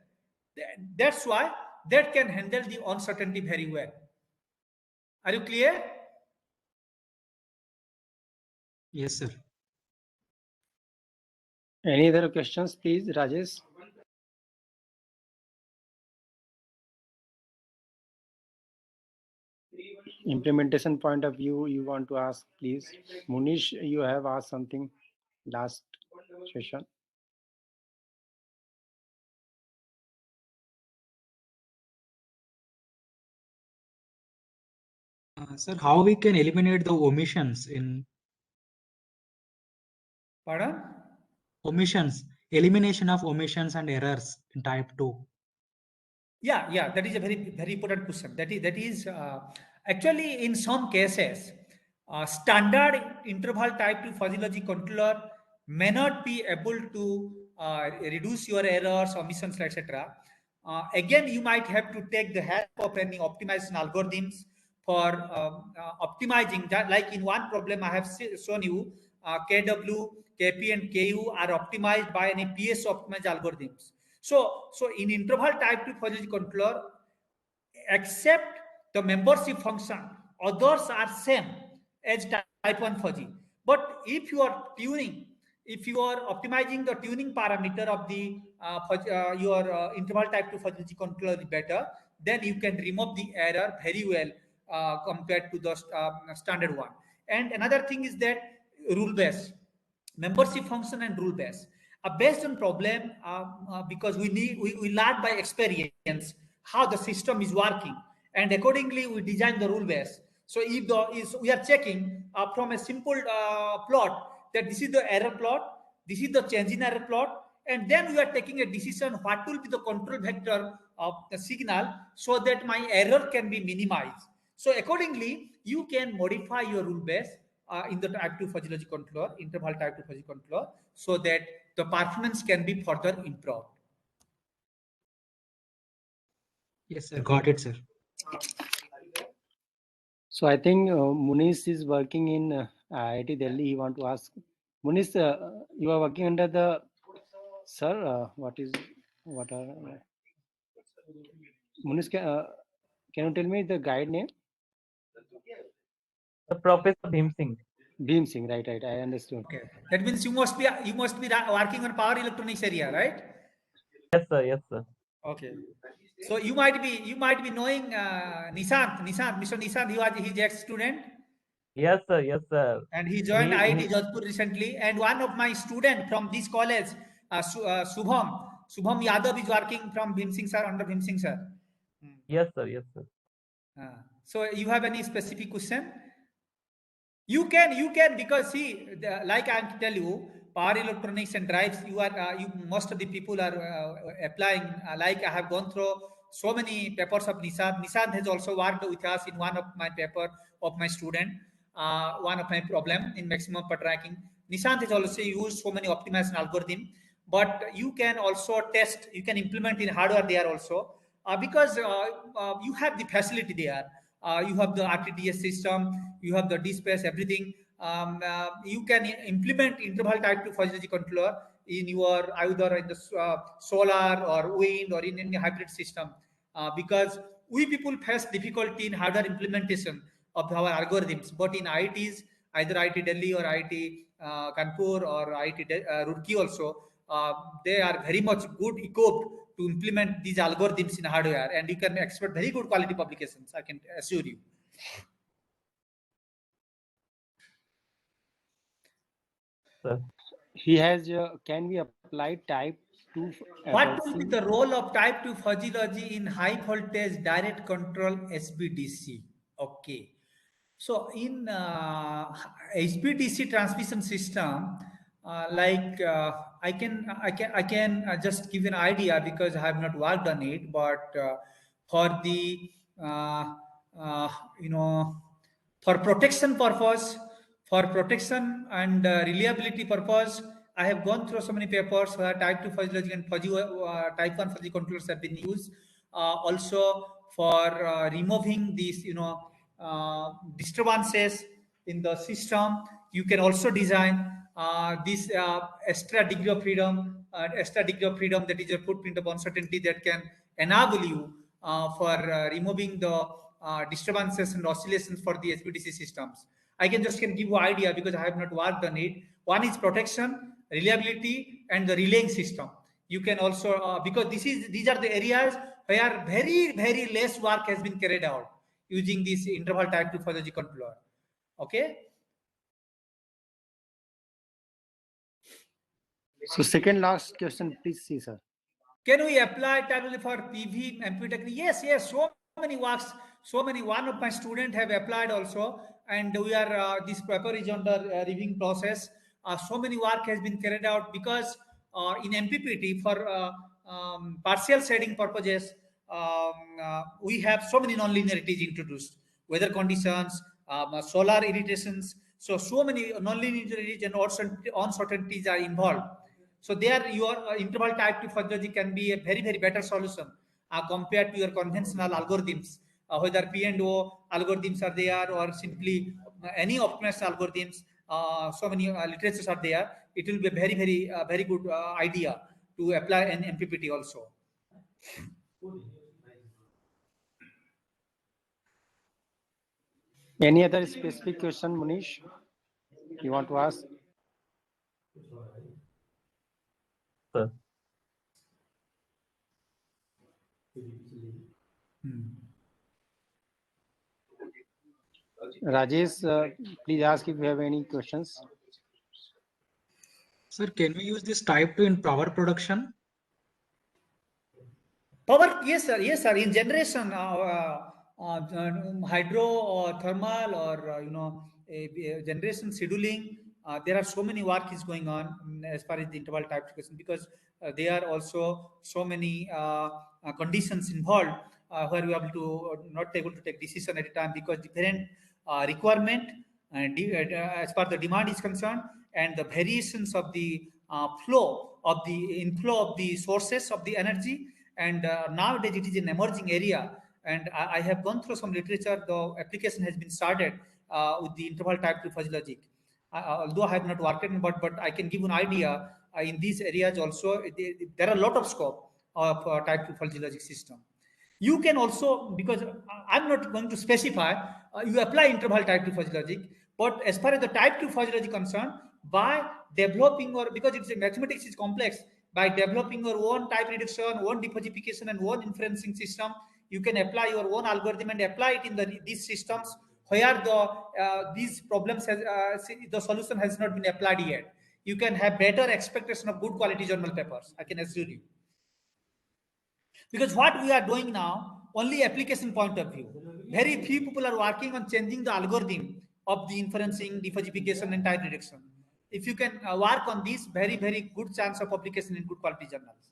That's why that can handle the uncertainty very well. Are you clear? Yes, sir. Any other questions, please, Rajesh? Implementation point of view, you want to ask, please. Munish, you have asked something last session. Sir, how we can eliminate the omissions in Pardon? omissions, elimination of omissions and errors in type 2? Yeah, that is a very important question. That is actually in some cases, standard interval type 2 fuzzy logic controller may not be able to reduce your errors, omissions, etc. Again, you might have to take the help of any optimization algorithms for optimizing that. Like in one problem I have shown you, KW, KP, and KU are optimized by any PS optimized algorithms. So in interval type 2 fuzzy controller, except the membership function, others are same as type 1 fuzzy. But if you are tuning, if you are optimizing the tuning parameter of the your interval type 2 fuzzy controller better, then you can remove the error very well compared to the standard one. And another thing is that rule based membership function and rule based based on problem, because we learn by experience how the system is working, and accordingly we design the rule base. So if the is we are checking from a simple plot that this is the error plot, this is the change in error plot, and then we are taking a decision what will be the control vector of the signal so that my error can be minimized. So accordingly you can modify your rule base in the type 2 fuzzy logic controller, interval type 2 fuzzy controller, so that the performance can be further improved. Yes, sir. Got it, sir. So I think Munish is working in IIT Delhi. He want to ask. Munish, you are working under the, sir, what are, Munish, can you tell me the guide name? The Professor Bhim Singh. Bhim Singh, right, I understood. Okay, that means you must be working on power electronics area, right? Yes, sir. Yes, sir. Okay, so you might be knowing Nishant, Mr. Nishant. He's ex student, Yes, sir. Yes, sir. and he joined IIT He Jodhpur recently. And one of my student from this college, Subham Yadav, is working from Bhim Singh sir, under Bhim Singh sir. Yes, sir. Yes, sir. So you have any specific question? You can, because see, like I tell you, power electronics and drives, most of the people are applying. Like I have gone through so many papers of Nishant. Nishant has also worked with us in one of my paper of my student. One of my problem in maximum per tracking. Nishant has also used so many optimization algorithm, but you can also test. You can implement in hardware there also, because you have the facility there. You have the RTDS system, you have the DSpace, everything. You can implement interval type 2 fuzzy controller in your either in the solar or wind or in any hybrid system, because we people face difficulty in hardware implementation of our algorithms. But in IITs, either IIT Delhi or IIT Kanpur or IIT Roorkee also, they are very much good equipped to implement these algorithms in hardware, and you can expect very good quality publications, I can assure you. Sir. He has, can we apply type two What will be addressing. the role of type 2 physiology in high voltage direct control SBDC? Okay. So in HVDC transmission system, I can just give an idea because I have not worked on it. But for the uh, uh, you know for protection purpose, for protection and reliability purpose, I have gone through so many papers where type 2 physiology and type 1 fuzzy controllers have been used. Also for removing these, disturbances in the system, you can also design this extra degree of freedom, that is a footprint of uncertainty that can enable you for removing the disturbances and oscillations for the HVDC systems. I can give you idea because I have not worked on it. One is protection, reliability, and the relaying system. You can also because these are the areas where very less work has been carried out using this interval type 2 physiology controller. Okay. So second last question, please see, sir. Can we apply tablet for PV MPV technique? Yes. So many works, so many. One of my students have applied also, and we are this paper is under reviewing process. So many work has been carried out because in MPPT for partial shading purposes, we have so many non-linearities introduced, weather conditions, solar irritations. So many non-linearities and uncertainties are involved. So there, your interval type 2 physiology can be a very better solution compared to your conventional algorithms, whether P and O algorithms are there or simply any optimized algorithms. So many literatures are there. It will be a very good idea to apply an MPPT also. Any other specific question, Munish, you want to ask? Sir. Rajesh, please ask if you have any questions. Sir, can we use this type 2 in power production? Power, yes, sir. In generation, hydro or thermal or generation scheduling, there are so many work is going on as far as the interval type question, because there are also so many conditions involved where we are able to not able to take decision at a time because different requirement and as far the demand is concerned, and the variations of the flow of the inflow of the sources of the energy. And nowadays it is an emerging area, and I have gone through some literature. The application has been started with the interval type 2 fuzzy logic. Although I have not worked on, but I can give an idea in these areas also. There are a lot of scope of type 2 fuzzy logic system. You can also, because I'm not going to specify, you apply interval type 2 fuzzy logic, but as far as the type 2 fuzzy logic concerned, by developing, or because it's a mathematics is complex, by developing your own type reduction, own differentiation, and own inferencing system, you can apply your own algorithm and apply it in these systems where these problems the solution has not been applied yet. You can have better expectation of good quality journal papers, I can assure you. Because what we are doing now, only application point of view. Very few people are working on changing the algorithm of the inferencing, differentiation, and type reduction. If you can work on this, very good chance of publication in good quality journals.